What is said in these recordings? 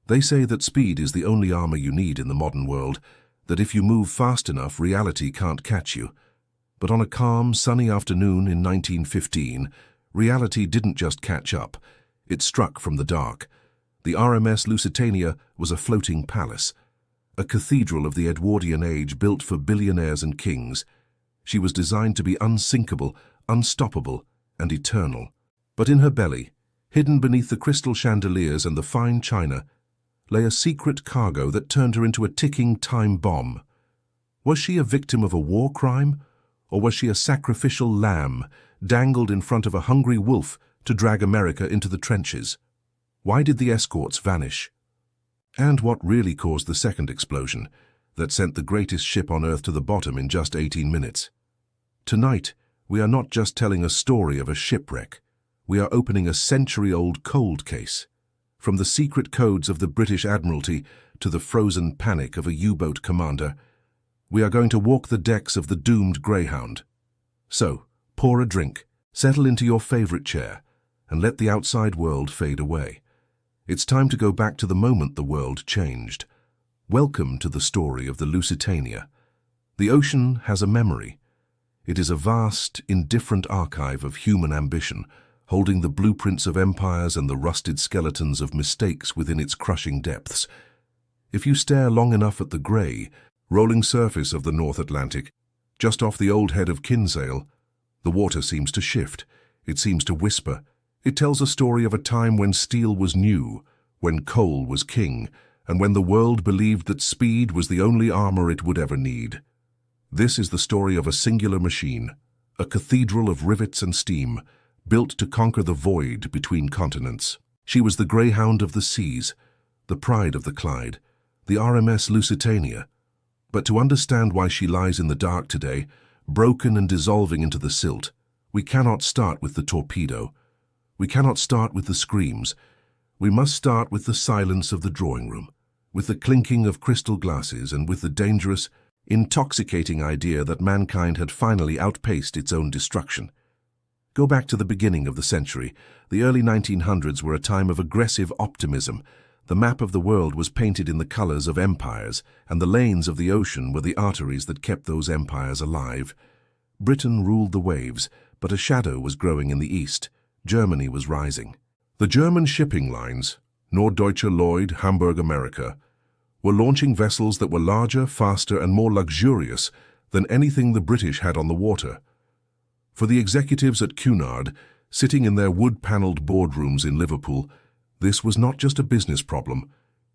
They say that speed is the only armor you need in the modern world, that if you move fast enough, reality can't catch you. But on a calm, sunny afternoon in 1915, reality didn't just catch up. It struck from the dark. The RMS Lusitania was a floating palace, a cathedral of the Edwardian age built for billionaires and kings. She was designed to be unsinkable, unstoppable, and eternal. But in her belly, hidden beneath the crystal chandeliers and the fine china, lay a secret cargo that turned her into a ticking time bomb. Was she a victim of a war crime, or was she a sacrificial lamb dangled in front of a hungry wolf to drag America into the trenches? Why did the escorts vanish? And what really caused the second explosion that sent the greatest ship on Earth to the bottom in just 18 minutes? Tonight, we are not just telling a story of a shipwreck. We are opening a century-old cold case. From the secret codes of the British Admiralty to the frozen panic of a U-boat commander, we are going to walk the decks of the doomed Greyhound. So, pour a drink, settle into your favorite chair, and let the outside world fade away. It's time to go back to the moment the world changed. Welcome to the story of the Lusitania. The ocean has a memory. It is a vast, indifferent archive of human ambition, holding the blueprints of empires and the rusted skeletons of mistakes within its crushing depths. If you stare long enough at the grey, rolling surface of the North Atlantic, just off the old head of Kinsale, the water seems to shift. It seems to whisper. It tells a story of a time when steel was new, when coal was king, and when the world believed that speed was the only armor it would ever need. This is the story of a singular machine, a cathedral of rivets and steam, built to conquer the void between continents. She was the Greyhound of the seas, the pride of the Clyde, the RMS Lusitania. But to understand why she lies in the dark today, broken and dissolving into the silt, we cannot start with the Torpedo. We cannot start with the screams. We must start with the silence of the drawing room, with the clinking of crystal glasses, and with the dangerous, intoxicating idea that mankind had finally outpaced its own destruction. Go back to the beginning of the century. The early 1900s were a time of aggressive optimism. The map of the world was painted in the colors of empires, and the lanes of the ocean were the arteries that kept those empires alive. Britain ruled the waves, but a shadow was growing in the east. Germany was rising. The German shipping lines, Norddeutsche Lloyd, Hamburg, America, were launching vessels that were larger, faster, and more luxurious than anything the British had on the water. For the executives at Cunard, sitting in their wood-paneled boardrooms in Liverpool, this was not just a business problem,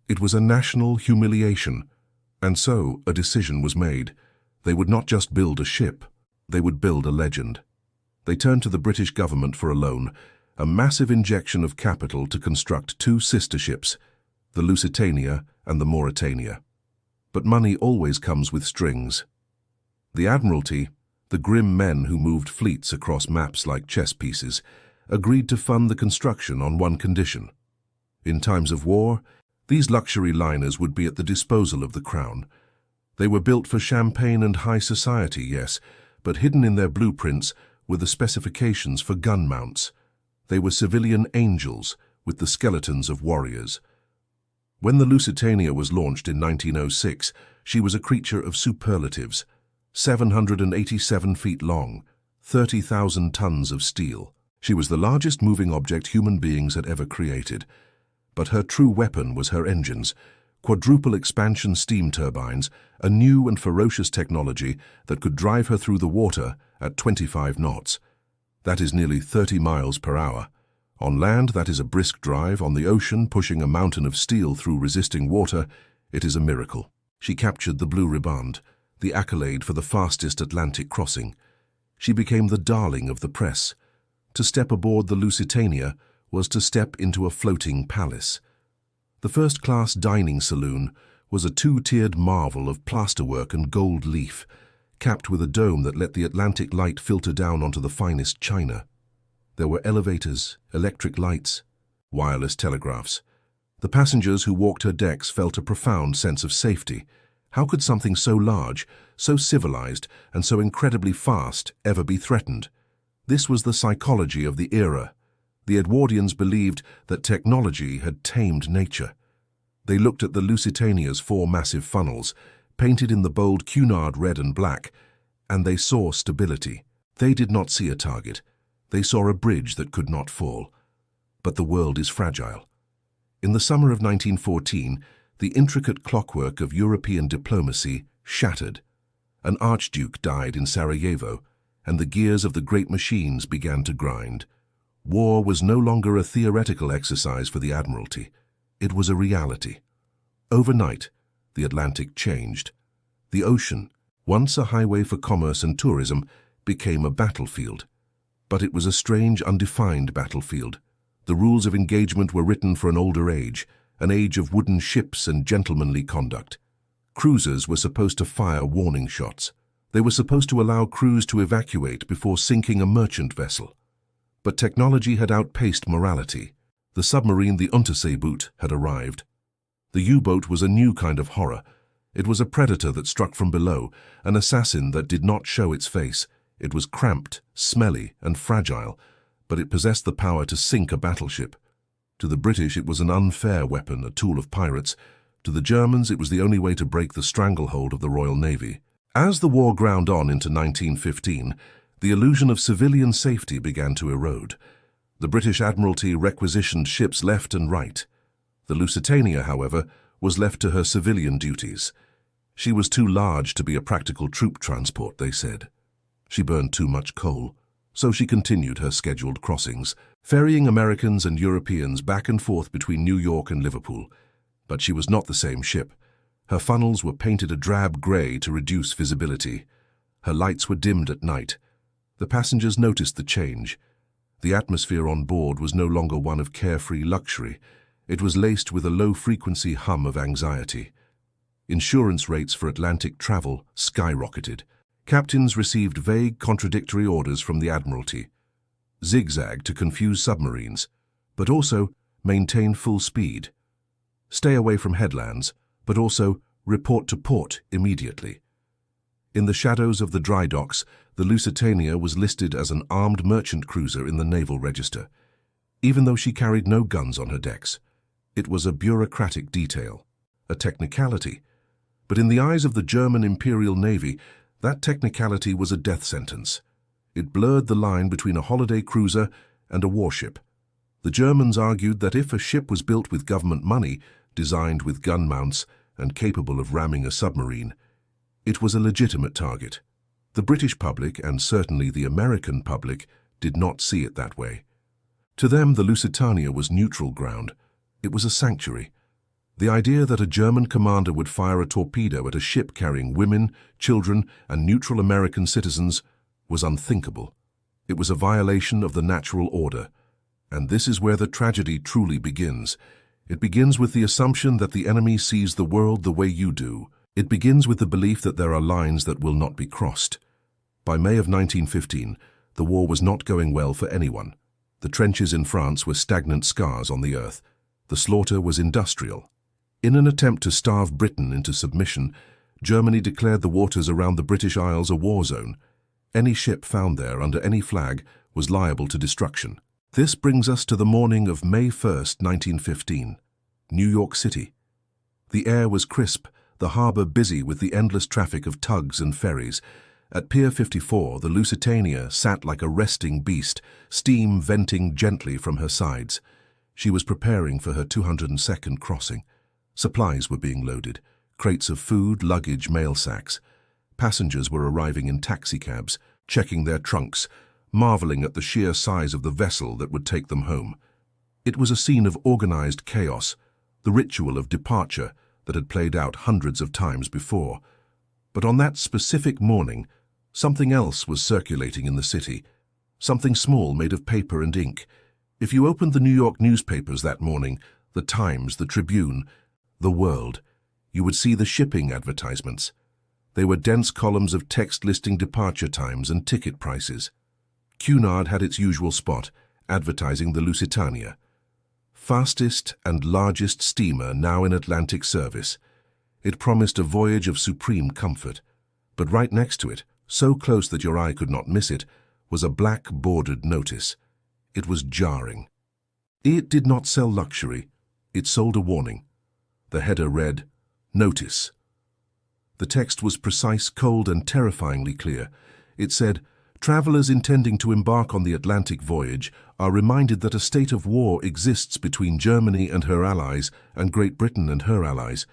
it was a national humiliation. And so a decision was made. They would not just build a ship, they would build a legend. They turned to the British government for a loan, a massive injection of capital to construct two sister ships, the Lusitania and the Mauretania. But money always comes with strings. The Admiralty, the grim men who moved fleets across maps like chess pieces, agreed to fund the construction on one condition. In times of war, these luxury liners would be at the disposal of the Crown. They were built for champagne and high society, yes, but hidden in their blueprints were the specifications for gun mounts. They were civilian angels with the skeletons of warriors. When the Lusitania was launched in 1906, she was a creature of superlatives. 787 feet long, 30,000 tons of steel. She was the largest moving object human beings had ever created. But her true weapon was her engines, quadruple expansion steam turbines, a new and ferocious technology that could drive her through the water at 25 knots. That is nearly 30 miles per hour. On land, that is a brisk drive. On the ocean, pushing a mountain of steel through resisting water, it is a miracle. She captured the Blue Riband, the accolade for the fastest Atlantic crossing. She became the darling of the press. To step aboard the Lusitania was to step into a floating palace. The first-class dining saloon was a two-tiered marvel of plasterwork and gold leaf, capped with a dome that let the Atlantic light filter down onto the finest china. There were elevators, electric lights, wireless telegraphs. The passengers who walked her decks felt a profound sense of safety. How could something so large, so civilized, and so incredibly fast ever be threatened? This was the psychology of the era. The Edwardians believed that technology had tamed nature. They looked at the Lusitania's 4 massive funnels, painted in the bold Cunard red and black, and they saw stability. They did not see a target. They saw a bridge that could not fall. But the world is fragile. In the summer of 1914, the intricate clockwork of European diplomacy shattered. An archduke died in Sarajevo, and the gears of the great machines began to grind. War was no longer a theoretical exercise for the Admiralty. It was a reality. Overnight, the Atlantic changed. The ocean, once a highway for commerce and tourism, became a battlefield. But it was a strange, undefined battlefield. The rules of engagement were written for an older age, an age of wooden ships and gentlemanly conduct. Cruisers were supposed to fire warning shots. They were supposed to allow crews to evacuate before sinking a merchant vessel. But technology had outpaced morality. The submarine, the Unterseeboot, had arrived. The U-boat was a new kind of horror. It was a predator that struck from below, an assassin that did not show its face. It was cramped, smelly, and fragile, but it possessed the power to sink a battleship. To the British, it was an unfair weapon, a tool of pirates. To the Germans, it was the only way to break the stranglehold of the Royal Navy. As the war ground on into 1915, the illusion of civilian safety began to erode. The British Admiralty requisitioned ships left and right. The Lusitania, however, was left to her civilian duties. She was too large to be a practical troop transport, they said. She burned too much coal, so she continued her scheduled crossings, ferrying Americans and Europeans back and forth between New York and Liverpool. But she was not the same ship. Her funnels were painted a drab grey to reduce visibility. Her lights were dimmed at night. The passengers noticed the change. The atmosphere on board was no longer one of carefree luxury. It was laced with a low-frequency hum of anxiety. Insurance rates for Atlantic travel skyrocketed. Captains received vague, contradictory orders from the Admiralty. Zigzag to confuse submarines, but also maintain full speed. Stay away from headlands, but also report to port immediately. In the shadows of the dry docks, the Lusitania was listed as an armed merchant cruiser in the Naval Register, even though she carried no guns on her decks. It was a bureaucratic detail, a technicality. But in the eyes of the German Imperial Navy, that technicality was a death sentence. It blurred the line between a holiday cruiser and a warship. The Germans argued that if a ship was built with government money, designed with gun mounts, and capable of ramming a submarine, it was a legitimate target. The British public, and certainly the American public, did not see it that way. To them, the Lusitania was neutral ground. It was a sanctuary. The idea that a German commander would fire a torpedo at a ship carrying women, children, and neutral American citizens was unthinkable. It was a violation of the natural order. And this is where the tragedy truly begins. It begins with the assumption that the enemy sees the world the way you do. It begins with the belief that there are lines that will not be crossed. By May of 1915, the war was not going well for anyone. The trenches in France were stagnant scars on the earth. The slaughter was industrial. In an attempt to starve Britain into submission, Germany declared the waters around the British Isles a war zone. Any ship found there under any flag was liable to destruction. This brings us to the morning of May 1st, 1915, New York City. The air was crisp, the harbor busy with the endless traffic of tugs and ferries. At Pier 54, the Lusitania sat like a resting beast, steam venting gently from her sides. She was preparing for her 202nd crossing. Supplies were being loaded, crates of food, luggage, mail sacks. Passengers were arriving in taxicabs, checking their trunks, marveling at the sheer size of the vessel that would take them home. It was a scene of organized chaos, the ritual of departure that had played out hundreds of times before. But on that specific morning, something else was circulating in the city, something small made of paper and ink. If you opened the New York newspapers that morning, the Times, the Tribune, the World, you would see the shipping advertisements. They were dense columns of text listing departure times and ticket prices. Cunard had its usual spot, advertising the Lusitania. Fastest and largest steamer now in Atlantic service. It promised a voyage of supreme comfort. But right next to it, so close that your eye could not miss it, was a black bordered notice. It was jarring. It did not sell luxury. It sold a warning. The header read, "Notice." The text was precise, cold, and terrifyingly clear. It said, "Travelers intending to embark on the Atlantic voyage are reminded that a state of war exists between Germany and her allies and Great Britain and her allies,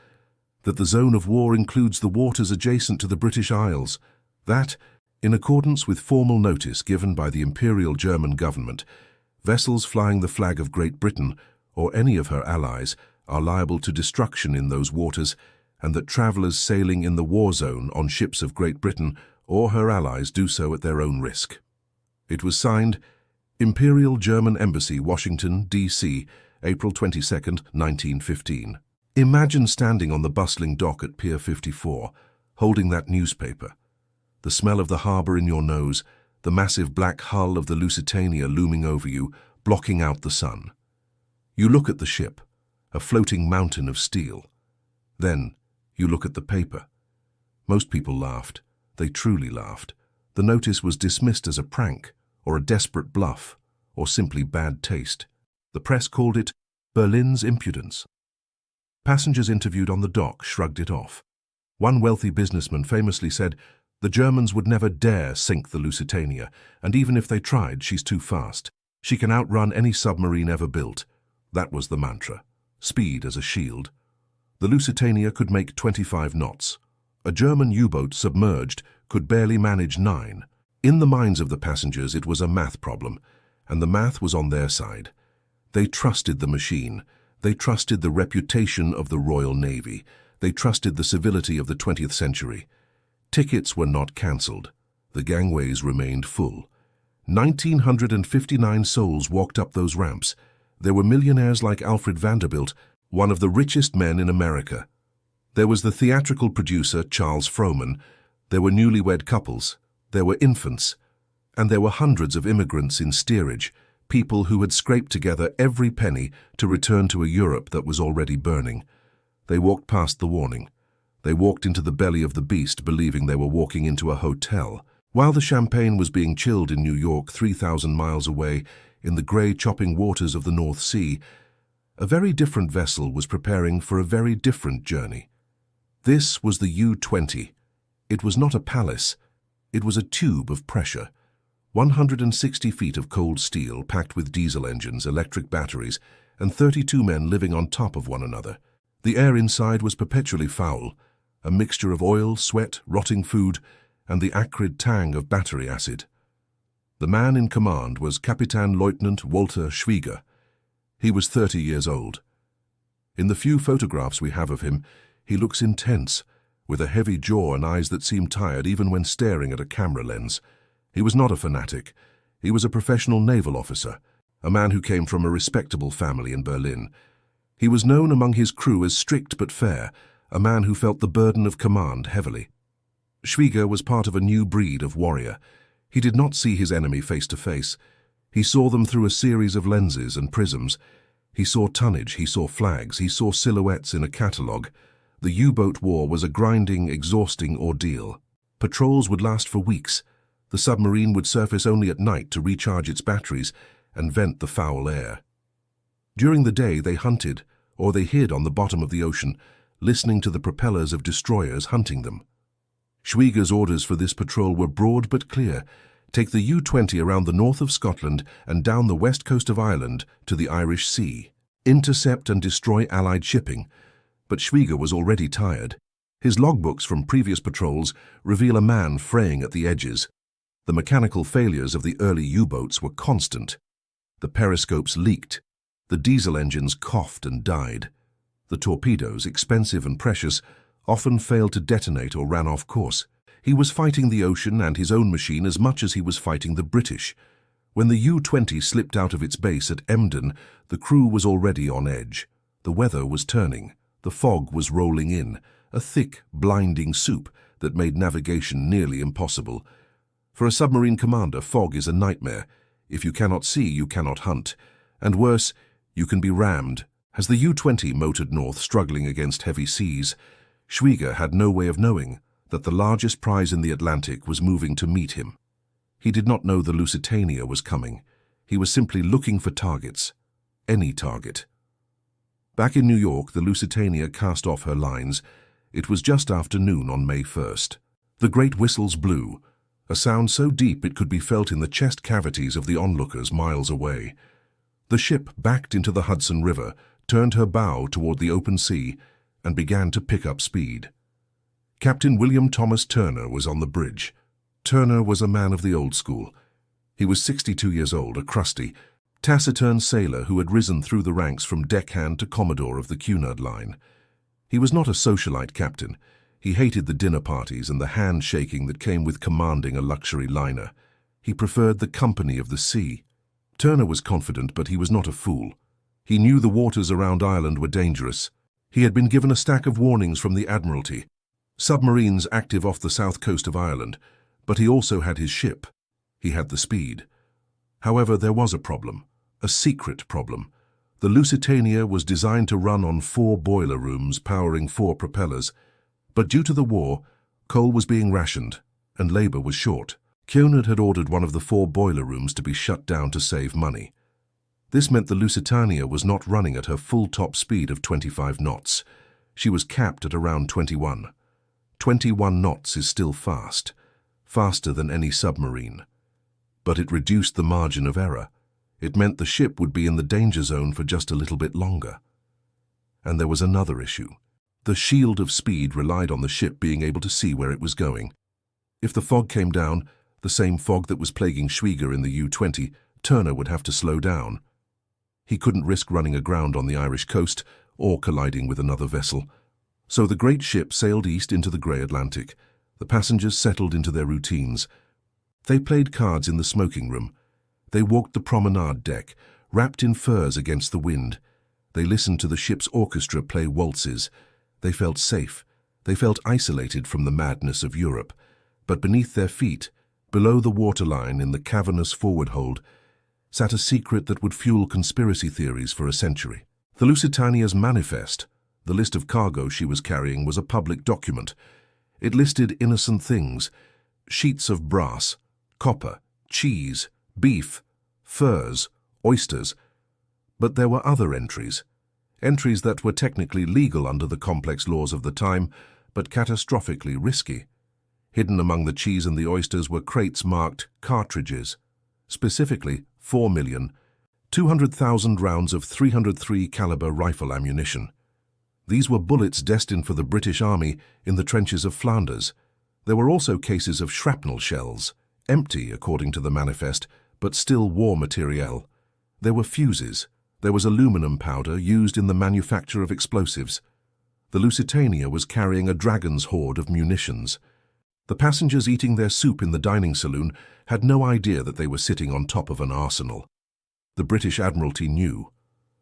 that the zone of war includes the waters adjacent to the British Isles, that, in accordance with formal notice given by the Imperial German government, vessels flying the flag of Great Britain or any of her allies are liable to destruction in those waters, and that travelers sailing in the war zone on ships of Great Britain or her allies do so at their own risk." It was signed, Imperial German Embassy, Washington, D.C., April 22, 1915. Imagine standing on the bustling dock at Pier 54, holding that newspaper. The smell of the harbor in your nose, the massive black hull of the Lusitania looming over you, blocking out the sun. You look at the ship, a floating mountain of steel. Then you look at the paper. Most people laughed. They truly laughed. The notice was dismissed as a prank, or a desperate bluff, or simply bad taste. The press called it Berlin's impudence. Passengers interviewed on the dock shrugged it off. One wealthy businessman famously said, "The Germans would never dare sink the Lusitania, and even if they tried, she's too fast. She can outrun any submarine ever built." That was the mantra. Speed as a shield. The Lusitania could make 25 knots. A German U-boat submerged could barely manage 9. In the minds of the passengers, it was a math problem, and the math was on their side. They trusted the machine. They trusted the reputation of the Royal Navy. They trusted the civility of the 20th century. Tickets were not cancelled. The gangways remained full. 1,959 souls walked up those ramps. There were millionaires like Alfred Vanderbilt, one of the richest men in America. There was the theatrical producer Charles Frohman. There were newlywed couples. There were infants. And there were hundreds of immigrants in steerage, people who had scraped together every penny to return to a Europe that was already burning. They walked past the warning. They walked into the belly of the beast, believing they were walking into a hotel. While the champagne was being chilled in New York, 3,000 miles away, in the grey chopping waters of the North Sea, a very different vessel was preparing for a very different journey. This was the U-20. It was not a palace. It was a tube of pressure. 160 feet of cold steel packed with diesel engines, electric batteries, and 32 men living on top of one another. The air inside was perpetually foul, a mixture of oil, sweat, rotting food, and the acrid tang of battery acid. The man in command was Captain Lieutenant Walter Schwieger. He was 30 years old. In the few photographs we have of him, he looks intense, with a heavy jaw and eyes that seem tired even when staring at a camera lens. He was not a fanatic. He was a professional naval officer, a man who came from a respectable family in Berlin. He was known among his crew as strict but fair, a man who felt the burden of command heavily. Schwieger was part of a new breed of warrior. He did not see his enemy face to face. He saw them through a series of lenses and prisms. He saw tonnage, he saw flags, he saw silhouettes in a catalogue. The U-boat war was a grinding, exhausting ordeal. Patrols would last for weeks. The submarine would surface only at night to recharge its batteries and vent the foul air. During the day they hunted, or they hid on the bottom of the ocean, listening to the propellers of destroyers hunting them. Schwieger's orders for this patrol were broad but clear. Take the U-20 around the north of Scotland and down the west coast of Ireland to the Irish Sea. Intercept and destroy Allied shipping. But Schwieger was already tired. His logbooks from previous patrols reveal a man fraying at the edges. The mechanical failures of the early U-boats were constant. The periscopes leaked. The diesel engines coughed and died. The torpedoes, expensive and precious, often failed to detonate or ran off course. He was fighting the ocean and his own machine as much as he was fighting the British. When the U-20 slipped out of its base at Emden, the crew was already on edge. The weather was turning. The fog was rolling in, a thick, blinding soup that made navigation nearly impossible. For a submarine commander, fog is a nightmare. If you cannot see, you cannot hunt. And worse, you can be rammed. As the U-20 motored north, struggling against heavy seas, Schwieger had no way of knowing that the largest prize in the Atlantic was moving to meet him. He did not know the Lusitania was coming. He was simply looking for targets. Any target. Back in New York, the Lusitania cast off her lines. It was just after noon on May 1st. The great whistles blew, a sound so deep it could be felt in the chest cavities of the onlookers miles away. The ship backed into the Hudson River, turned her bow toward the open sea, and began to pick up speed. Captain William Thomas Turner was on the bridge. Turner was a man of the old school. He was 62 years old, a crusty, taciturn sailor who had risen through the ranks from deckhand to commodore of the Cunard line. He was not a socialite captain. He hated the dinner parties and the handshaking that came with commanding a luxury liner. He preferred the company of the sea. Turner was confident, but he was not a fool. He knew the waters around Ireland were dangerous. He had been given a stack of warnings from the Admiralty, submarines active off the south coast of Ireland, but he also had his ship. He had the speed. However, there was a problem, a secret problem. The Lusitania was designed to run on 4 boiler rooms powering 4 propellers, but due to the war, coal was being rationed and labor was short. Cunard had ordered one of the 4 boiler rooms to be shut down to save money. This meant the Lusitania was not running at her full top speed of 25 knots. She was capped at around 21. 21 knots is still fast, faster than any submarine. But it reduced the margin of error. It meant the ship would be in the danger zone for just a little bit longer. And there was another issue. The shield of speed relied on the ship being able to see where it was going. If the fog came down, the same fog that was plaguing Schwieger in the U-20, Turner would have to slow down. He couldn't risk running aground on the Irish coast or colliding with another vessel. So the great ship sailed east into the grey Atlantic. The passengers settled into their routines. They played cards in the smoking room. They walked the promenade deck, wrapped in furs against the wind. They listened to the ship's orchestra play waltzes. They felt safe. They felt isolated from the madness of Europe. But beneath their feet, below the waterline in the cavernous forward hold, sat a secret that would fuel conspiracy theories for a century. The Lusitania's manifest, the list of cargo she was carrying, was a public document. It listed innocent things: sheets of brass, copper, cheese, beef, furs, oysters. But there were other entries that were technically legal under the complex laws of the time, but catastrophically risky. Hidden among the cheese and the oysters were crates marked cartridges, specifically 4,200,000 rounds of 303 caliber rifle ammunition. These were bullets destined for the British Army in the trenches of Flanders. There were also cases of shrapnel shells, empty according to the manifest, but still war materiel. There were fuses. There was aluminum powder used in the manufacture of explosives. The Lusitania was carrying a dragon's hoard of munitions. The passengers eating their soup in the dining saloon had no idea that they were sitting on top of an arsenal. The British Admiralty knew.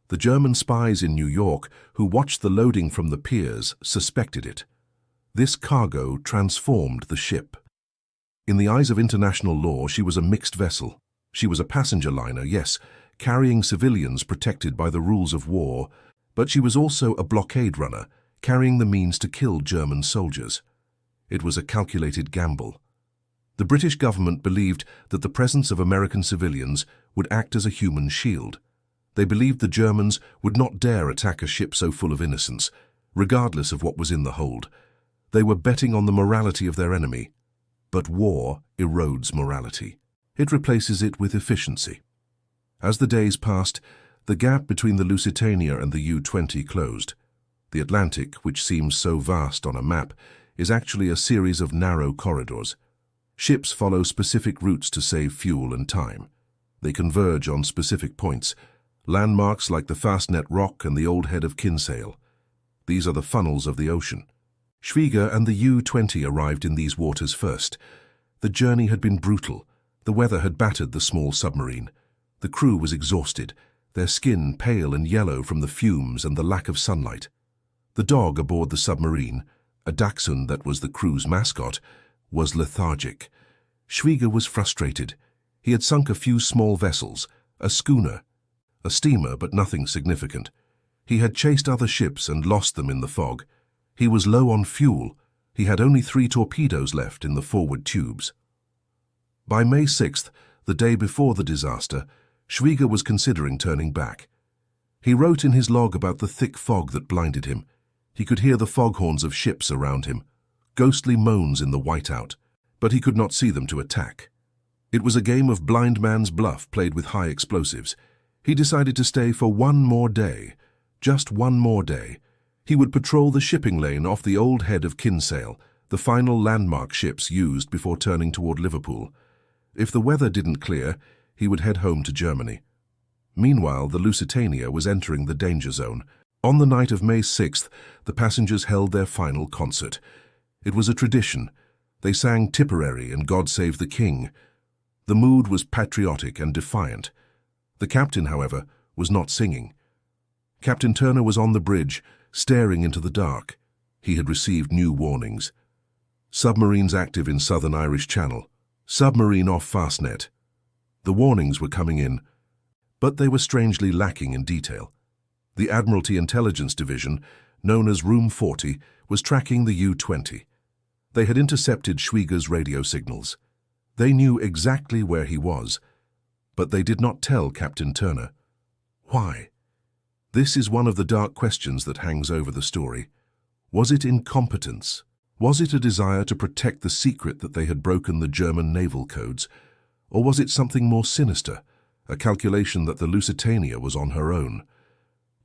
The German spies in New York who watched the loading from the piers suspected it. This cargo transformed the ship. In the eyes of international law, she was a mixed vessel. She was a passenger liner, yes, carrying civilians protected by the rules of war, but she was also a blockade runner, carrying the means to kill German soldiers. It was a calculated gamble. The British government believed that the presence of American civilians would act as a human shield. They believed the Germans would not dare attack a ship so full of innocents, regardless of what was in the hold. They were betting on the morality of their enemy. But war erodes morality. It replaces it with efficiency. As the days passed, the gap between the Lusitania and the U-20 closed. The Atlantic, which seems so vast on a map, is actually a series of narrow corridors. Ships follow specific routes to save fuel and time. They converge on specific points, landmarks like the Fastnet Rock and the Old Head of Kinsale. These are the funnels of the ocean. Schwieger and the U-20 arrived in these waters first. The journey had been brutal. The weather had battered the small submarine. The crew was exhausted, their skin pale and yellow from the fumes and the lack of sunlight. The dog aboard the submarine, a dachshund that was the crew's mascot, was lethargic. Schwieger was frustrated. He had sunk a few small vessels, a schooner, a steamer, but nothing significant. He had chased other ships and lost them in the fog. He was low on fuel. He had only 3 torpedoes left in the forward tubes. By May 6th, the day before the disaster, Schwieger was considering turning back. He wrote in his log about the thick fog that blinded him. He could hear the foghorns of ships around him, ghostly moans in the whiteout, but he could not see them to attack. It was a game of blind man's bluff played with high explosives. He decided to stay for one more day, just one more day. He would patrol the shipping lane off the old head of Kinsale, the final landmark ships used before turning toward Liverpool. If the weather didn't clear, he would head home to Germany. Meanwhile, the Lusitania was entering the danger zone. On the night of May 6th, the passengers held their final concert. It was a tradition. They sang Tipperary and God Save the King. The mood was patriotic and defiant. The captain, however, was not singing. Captain Turner was on the bridge, staring into the dark. He had received new warnings. Submarines active in Southern Irish Channel. Submarine off Fastnet. The warnings were coming in, but they were strangely lacking in detail. The Admiralty Intelligence Division, known as Room 40, was tracking the U-20. They had intercepted Schwieger's radio signals. They knew exactly where he was, but they did not tell Captain Turner. Why? This is one of the dark questions that hangs over the story. Was it incompetence? Was it a desire to protect the secret that they had broken the German naval codes? Or was it something more sinister, a calculation that the Lusitania was on her own?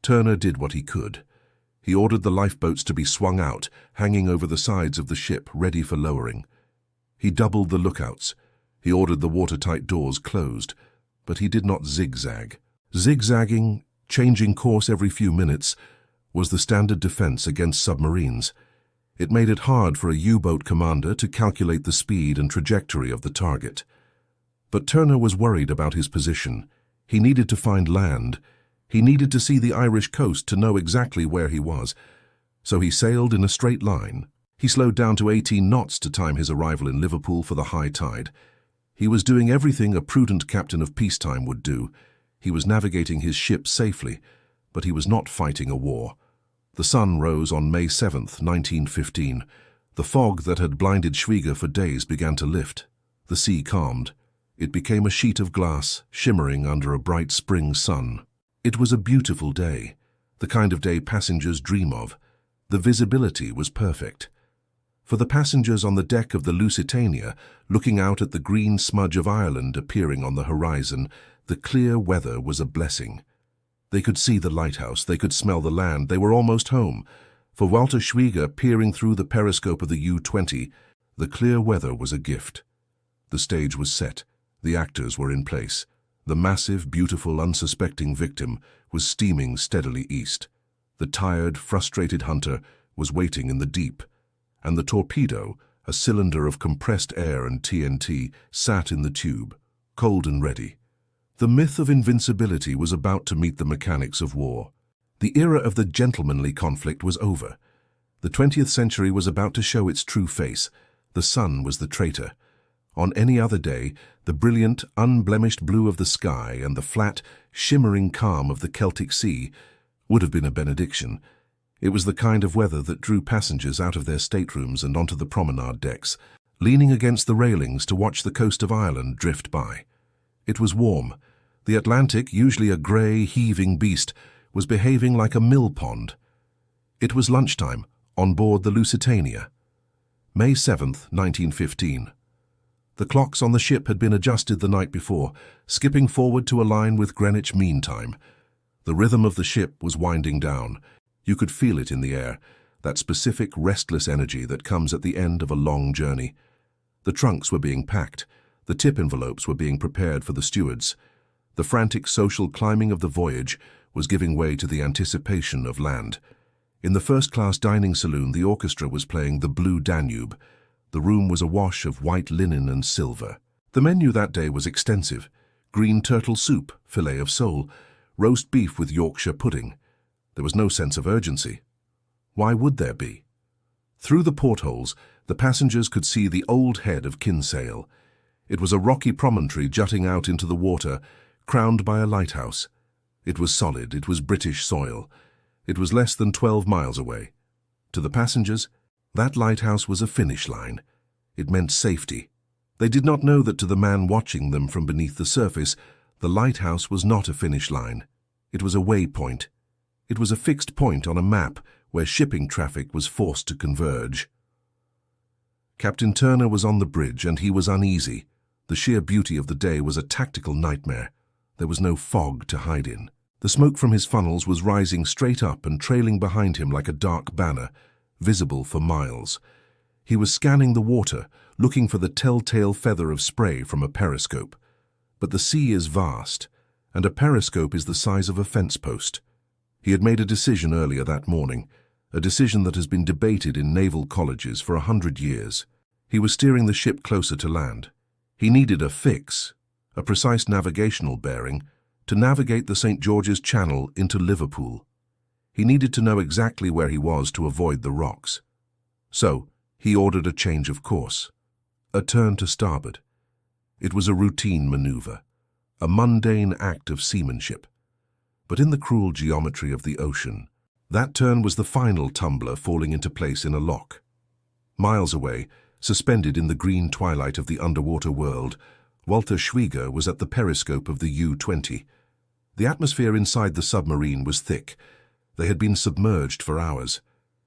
Turner did what he could. He ordered the lifeboats to be swung out, hanging over the sides of the ship, ready for lowering. He doubled the lookouts. He ordered the watertight doors closed, but he did not zigzag. Zigzagging, changing course every few minutes, was the standard defense against submarines. It made it hard for a U-boat commander to calculate the speed and trajectory of the target. But Turner was worried about his position. He needed to find land. He needed to see the Irish coast to know exactly where he was. So he sailed in a straight line. He slowed down to 18 knots to time his arrival in Liverpool for the high tide. He was doing everything a prudent captain of peacetime would do. He was navigating his ship safely, but he was not fighting a war. The sun rose on May 7th, 1915. The fog that had blinded Schwieger for days began to lift. The sea calmed. It became a sheet of glass, shimmering under a bright spring sun. It was a beautiful day, the kind of day passengers dream of. The visibility was perfect. For the passengers on the deck of the Lusitania, looking out at the green smudge of Ireland appearing on the horizon, the clear weather was a blessing. They could see the lighthouse, they could smell the land, they were almost home. For Walter Schwieger, peering through the periscope of the U-20, the clear weather was a gift. The stage was set, the actors were in place. The massive, beautiful, unsuspecting victim was steaming steadily east. The tired, frustrated hunter was waiting in the deep, and the Torpedo, a cylinder of compressed air and TNT, sat in the tube, cold and ready. The myth of invincibility was about to meet the mechanics of war. The era of the gentlemanly conflict was over. The 20th century was about to show its true face. The sun was the traitor. On any other day, the brilliant, unblemished blue of the sky and the flat, shimmering calm of the Celtic Sea would have been a benediction. It was the kind of weather that drew passengers out of their staterooms and onto the promenade decks, leaning against the railings to watch the coast of Ireland drift by. It was warm. The Atlantic, usually a grey, heaving beast, was behaving like a mill pond. It was lunchtime, on board the Lusitania. May 7th, 1915. The clocks on the ship had been adjusted the night before, skipping forward to align with Greenwich Mean Time. The rhythm of the ship was winding down. You could feel it in the air, that specific restless energy that comes at the end of a long journey. The trunks were being packed. The tip envelopes were being prepared for the stewards. The frantic social climbing of the voyage was giving way to the anticipation of land. In the first-class dining saloon, the orchestra was playing the Blue Danube. The room was awash of white linen and silver. The menu that day was extensive. Green turtle soup, fillet of sole, roast beef with Yorkshire pudding. There was no sense of urgency. Why would there be? Through the portholes, the passengers could see the old head of Kinsale. It was a rocky promontory jutting out into the water, crowned by a lighthouse. It was solid, it was British soil. It was less than 12 miles away. To the passengers, that lighthouse was a finish line. It meant safety. They did not know that to the man watching them from beneath the surface, the lighthouse was not a finish line. It was a waypoint. It was a fixed point on a map where shipping traffic was forced to converge. Captain Turner was on the bridge and he was uneasy. The sheer beauty of the day was a tactical nightmare. There was no fog to hide in. The smoke from his funnels was rising straight up and trailing behind him like a dark banner, visible for miles. He was scanning the water, looking for the telltale feather of spray from a periscope. But the sea is vast, and a periscope is the size of a fence post. He had made a decision earlier that morning, a decision that has been debated in naval colleges for 100 years. He was steering the ship closer to land. He needed a fix, a precise navigational bearing, to navigate the St. George's Channel into Liverpool. He needed to know exactly where he was to avoid the rocks. So, he ordered a change of course, a turn to starboard. It was a routine maneuver, a mundane act of seamanship. But in the cruel geometry of the ocean, that turn was the final tumbler falling into place in a lock. Miles away, suspended in the green twilight of the underwater world, Walter Schwieger was at the periscope of the U-20. The atmosphere inside the submarine was thick. They had been submerged for hours.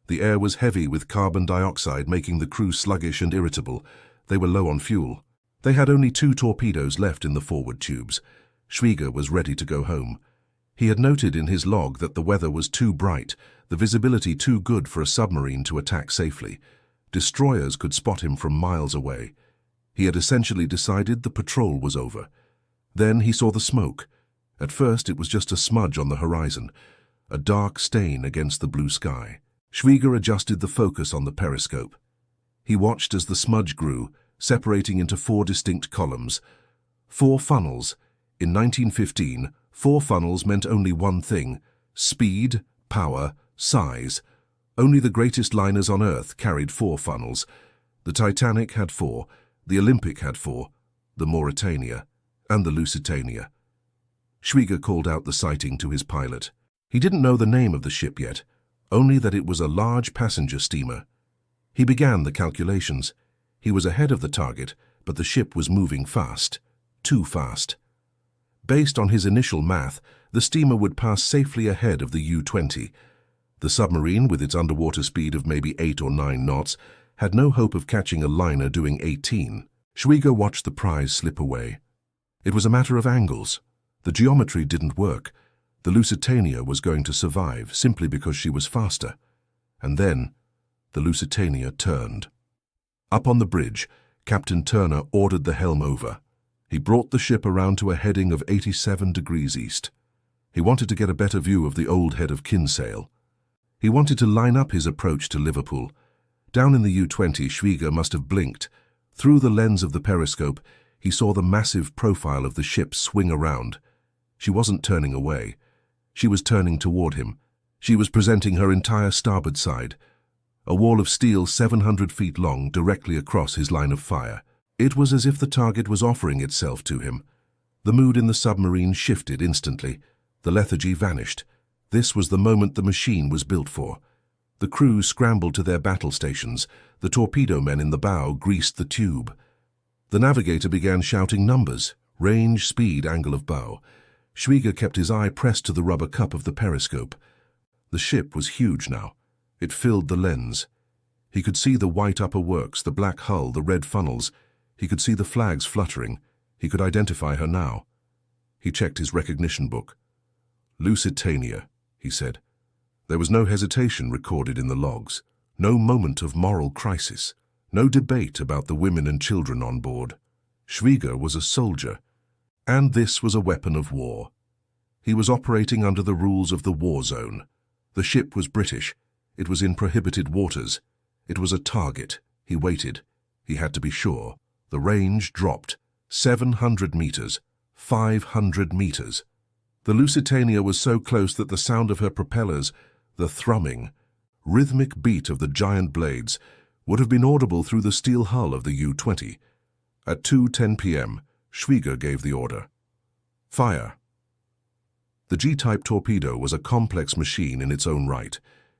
The air was heavy with carbon dioxide, making the crew sluggish and irritable. They were low on fuel. They had only 2 torpedoes left in the forward tubes. Schwieger was ready to go home. He had noted in his log that the weather was too bright, the visibility too good for a submarine to attack safely. Destroyers could spot him from miles away. He had essentially decided the patrol was over. Then he saw the smoke. At first it was just a smudge on the horizon, a dark stain against the blue sky. Schwieger adjusted the focus on the periscope. He watched as the smudge grew, separating into 4 distinct columns. 4 funnels. In 1915, 4 funnels meant only one thing: speed, power, size. Only the greatest liners on Earth carried 4 funnels. The Titanic had 4, the Olympic had 4, the Mauretania, and the Lusitania. Schwieger called out the sighting to his pilot. He didn't know the name of the ship yet, only that it was a large passenger steamer. He began the calculations. He was ahead of the target, but the ship was moving fast, too fast. Based on his initial math, the steamer would pass safely ahead of the U-20. The submarine, with its underwater speed of maybe 8 or 9 knots, had no hope of catching a liner doing 18. Schwieger watched the prize slip away. It was a matter of angles. The geometry didn't work. The Lusitania was going to survive simply because she was faster. And then, the Lusitania turned. Up on the bridge, Captain Turner ordered the helm over. He brought the ship around to a heading of 87 degrees east. He wanted to get a better view of the old head of Kinsale. He wanted to line up his approach to Liverpool. Down in the U-20, Schwieger must have blinked. Through the lens of the periscope, he saw the massive profile of the ship swing around. She wasn't turning away. She was turning toward him. She was presenting her entire starboard side, a wall of steel 700 feet long directly across his line of fire. It was as if the target was offering itself to him. The mood in the submarine shifted instantly. The lethargy vanished. This was the moment the machine was built for. The crew scrambled to their battle stations. The torpedo men in the bow greased the tube. The navigator began shouting numbers: range, speed, angle of bow. Schwieger kept his eye pressed to the rubber cup of the periscope. The ship was huge now. It filled the lens. He could see the white upper works, the black hull, the red funnels. He could see the flags fluttering. He could identify her now. He checked his recognition book. Lusitania, he said. There was no hesitation recorded in the logs, no moment of moral crisis, no debate about the women and children on board. Schwieger was a soldier, and this was a weapon of war. He was operating under the rules of the war zone. The ship was British. It was in prohibited waters. It was a target. He waited. He had to be sure. The range dropped. 700 meters. 500 meters. The Lusitania was so close that the sound of her propellers, the thrumming, rhythmic beat of the giant blades, would have been audible through the steel hull of the U-20. At 2:10 p.m., Schwieger gave the order. Fire. The G-type torpedo was a complex machine in its own right.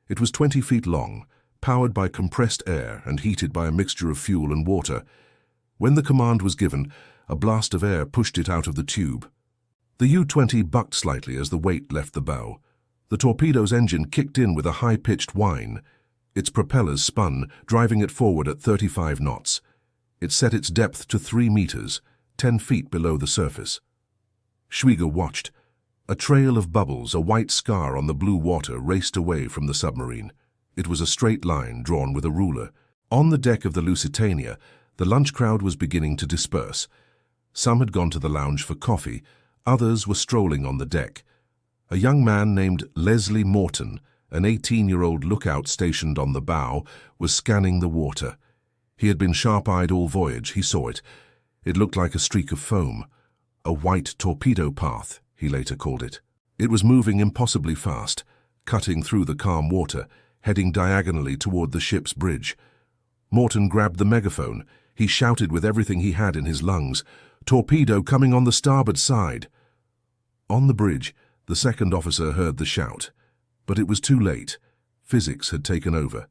It was 20 feet long, powered by compressed air and heated by a mixture of fuel and water. When the command was given, a blast of air pushed it out of the tube. The U-20 bucked slightly as the weight left the bow. The Torpedo's engine kicked in with a high-pitched whine. Its propellers spun, driving it forward at 35 knots. It set its depth to 3 meters, 10 feet below the surface. Schwieger watched. A trail of bubbles, a white scar on the blue water, raced away from the submarine. It was a straight line drawn with a ruler. On the deck of the Lusitania, the lunch crowd was beginning to disperse. Some had gone to the lounge for coffee, others were strolling on the deck. A young man named Leslie Morton, an 18-year-old lookout stationed on the bow, was scanning the water. He had been sharp-eyed all voyage, he saw it. It looked like a streak of foam. A white torpedo path, he later called it. It was moving impossibly fast, cutting through the calm water, heading diagonally toward the ship's bridge. Morton grabbed the megaphone. He shouted with everything he had in his lungs, "Torpedo coming on the starboard side!" On the bridge, the second officer heard the shout. But it was too late. Physics had taken over.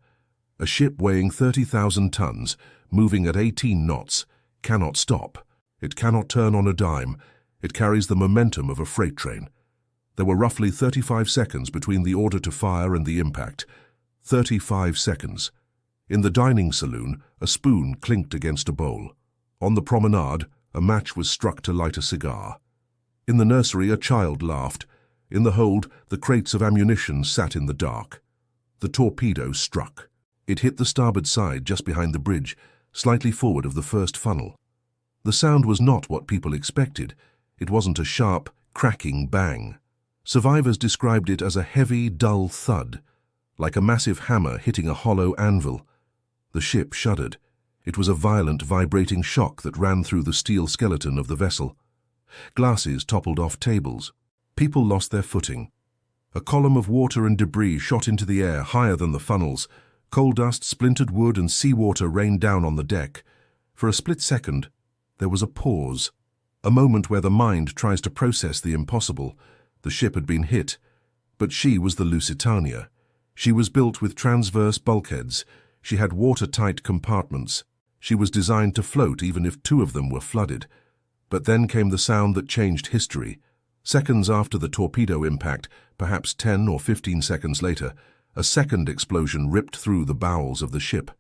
A ship weighing 30,000 tons, moving at 18 knots, cannot stop. It cannot turn on a dime. It carries the momentum of a freight train. There were roughly 35 seconds between the order to fire and the impact. 35 seconds. In the dining saloon, a spoon clinked against a bowl. On the promenade, a match was struck to light a cigar. In the nursery, a child laughed. In the hold, the crates of ammunition sat in the dark. The torpedo struck. It hit the starboard side just behind the bridge, slightly forward of the first funnel. The sound was not what people expected. It wasn't a sharp, cracking bang. Survivors described it as a heavy, dull thud, like a massive hammer hitting a hollow anvil. The ship shuddered. It was a violent, vibrating shock that ran through the steel skeleton of the vessel. Glasses toppled off tables. People lost their footing. A column of water and debris shot into the air higher than the funnels. Coal dust, splintered wood, and seawater rained down on the deck. For a split second, there was a pause, a moment where the mind tries to process the impossible. The ship had been hit, but she was the Lusitania. She was built with transverse bulkheads. She had watertight compartments. She was designed to float even if 2 of them were flooded. But then came the sound that changed history. Seconds after the torpedo impact, perhaps 10 or 15 seconds later, a second explosion ripped through the bowels of the ship.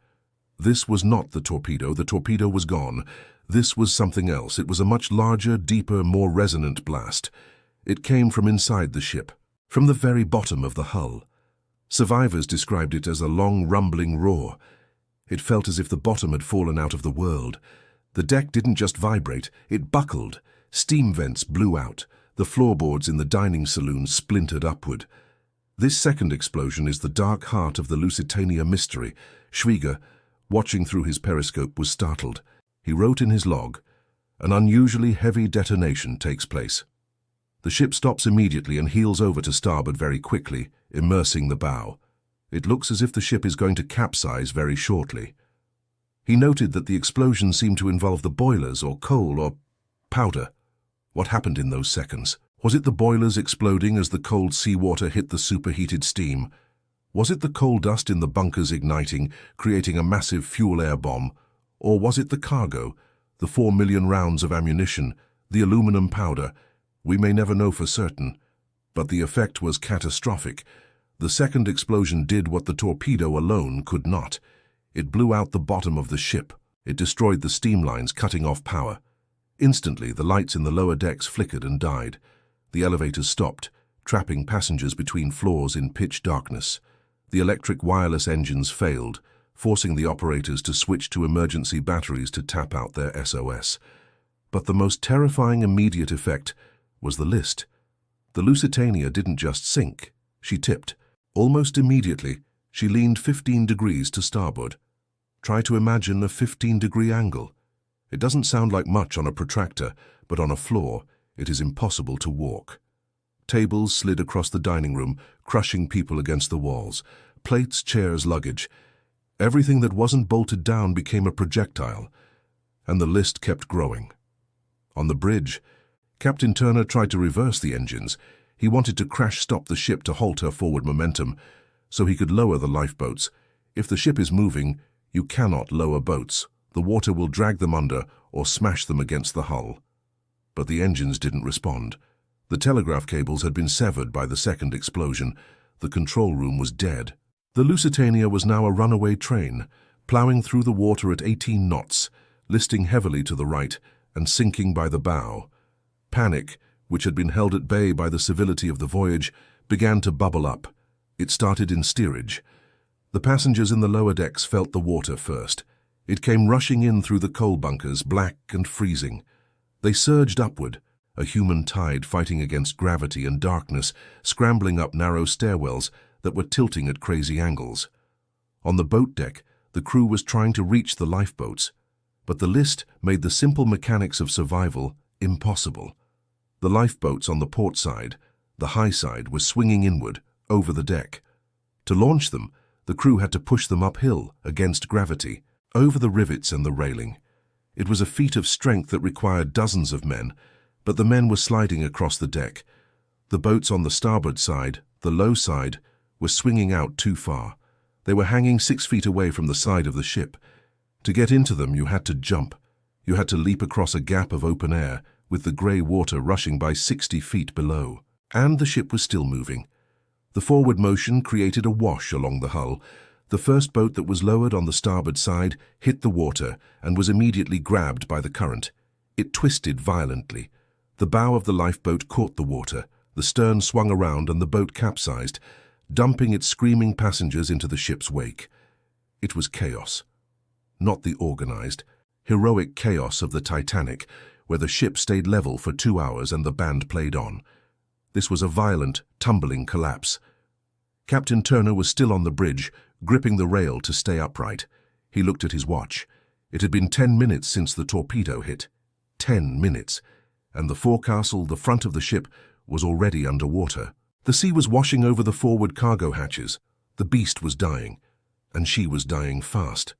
This was not the torpedo was gone. This was something else. It was a much larger, deeper, more resonant blast. It came from inside the ship, from the very bottom of the hull. Survivors described it as a long, rumbling roar. It felt as if the bottom had fallen out of the world. The deck didn't just vibrate, it buckled. Steam vents blew out. The floorboards in the dining saloon splintered upward. This second explosion is the dark heart of the Lusitania mystery. Schwieger, watching through his periscope, was startled. He wrote in his log, "An unusually heavy detonation takes place." The ship stops immediately and heels over to starboard very quickly, immersing the bow. It looks as if the ship is going to capsize very shortly. He noted that the explosion seemed to involve the boilers or coal or powder. What happened in those seconds? Was it the boilers exploding as the cold seawater hit the superheated steam? Was it the coal dust in the bunkers igniting, creating a massive fuel-air bomb? Or was it the cargo, the 4 million rounds of ammunition, the aluminum powder? We may never know for certain, but the effect was catastrophic. The second explosion did what the torpedo alone could not. It blew out the bottom of the ship. It destroyed the steam lines, cutting off power. Instantly, the lights in the lower decks flickered and died. The elevators stopped, trapping passengers between floors in pitch darkness. The electric wireless engines failed, forcing the operators to switch to emergency batteries to tap out their SOS. But the most terrifying immediate effect was the list. The Lusitania didn't just sink, she tipped. Almost immediately, she leaned 15 degrees to starboard. Try to imagine a 15-degree angle. It doesn't sound like much on a protractor, but on a floor, it is impossible to walk. Tables slid across the dining room, crushing people against the walls. Plates, chairs, luggage. Everything that wasn't bolted down became a projectile, and the list kept growing. On the bridge, Captain Turner tried to reverse the engines. He wanted to crash-stop the ship to halt her forward momentum, so he could lower the lifeboats. If the ship is moving, you cannot lower boats. The water will drag them under or smash them against the hull. But the engines didn't respond. The telegraph cables had been severed by the second explosion. The control room was dead. The Lusitania was now a runaway train, ploughing through the water at 18 knots, listing heavily to the right and sinking by the bow. Panic, which had been held at bay by the civility of the voyage, began to bubble up. It started in steerage. The passengers in the lower decks felt the water first. It came rushing in through the coal bunkers, black and freezing. They surged upward, a human tide fighting against gravity and darkness, scrambling up narrow stairwells that were tilting at crazy angles. On the boat deck, the crew was trying to reach the lifeboats, but the list made the simple mechanics of survival impossible. The lifeboats on the port side, the high side, were swinging inward, over the deck. To launch them, the crew had to push them uphill, against gravity, over the rivets and the railing. It was a feat of strength that required dozens of men, but the men were sliding across the deck. The boats on the starboard side, the low side, were swinging out too far. They were hanging 6 feet away from the side of the ship. To get into them, you had to jump. You had to leap across a gap of open air, with the grey water rushing by 60 feet below. And the ship was still moving. The forward motion created a wash along the hull. The first boat that was lowered on the starboard side hit the water and was immediately grabbed by the current. It twisted violently. The bow of the lifeboat caught the water. The stern swung around and the boat capsized, dumping its screaming passengers into the ship's wake. It was chaos. Not the organized, heroic chaos of the Titanic, where the ship stayed level for 2 hours and the band played on. This was a violent, tumbling collapse. Captain Turner was still on the bridge, gripping the rail to stay upright. He looked at his watch. It had been 10 minutes since the torpedo hit. 10 minutes. And the forecastle, the front of the ship, was already underwater. The sea was washing over the forward cargo hatches. The beast was dying, and she was dying fast.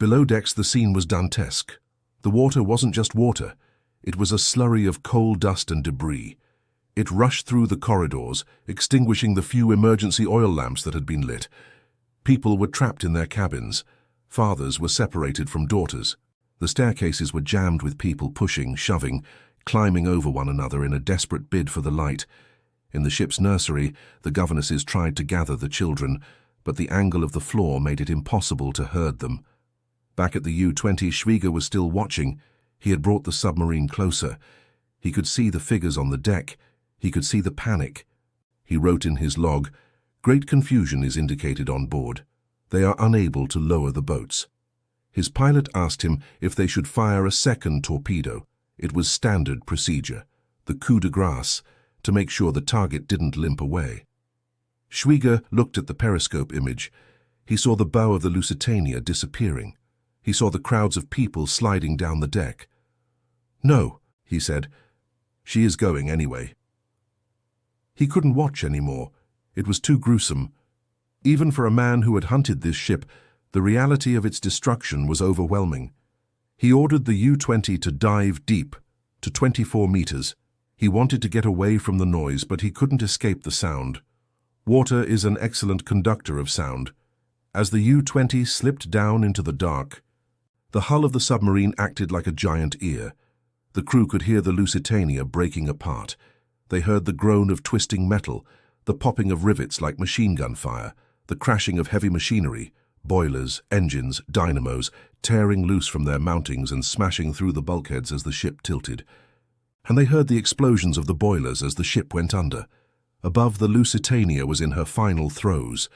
Below decks, the scene was dantesque. The water wasn't just water. It was a slurry of coal dust and debris. It rushed through the corridors, extinguishing the few emergency oil lamps that had been lit. People were trapped in their cabins. Fathers were separated from daughters. The staircases were jammed with people pushing, shoving, climbing over one another in a desperate bid for the light. In the ship's nursery, the governesses tried to gather the children, but the angle of the floor made it impossible to herd them. Back at the U-20, Schwieger was still watching. He had brought the submarine closer. He could see the figures on the deck. He could see the panic. He wrote in his log, "Great confusion is indicated on board. They are unable to lower the boats." His pilot asked him if they should fire a second torpedo. It was standard procedure, the coup de grace, to make sure the target didn't limp away. Schwieger looked at the periscope image. He saw the bow of the Lusitania disappearing. He saw the crowds of people sliding down the deck. "No," he said. "She is going anyway." He couldn't watch anymore. It was too gruesome. Even for a man who had hunted this ship, the reality of its destruction was overwhelming. He ordered the U-20 to dive deep, to 24 meters. He wanted to get away from the noise, but he couldn't escape the sound. Water is an excellent conductor of sound. As the U-20 slipped down into the dark, the hull of the submarine acted like a giant ear. The crew could hear the Lusitania breaking apart. They heard the groan of twisting metal, the popping of rivets like machine gun fire, the crashing of heavy machinery, boilers, engines, dynamos, tearing loose from their mountings and smashing through the bulkheads as the ship tilted. And they heard the explosions of the boilers as the ship went under. Above, the Lusitania was in her final throes.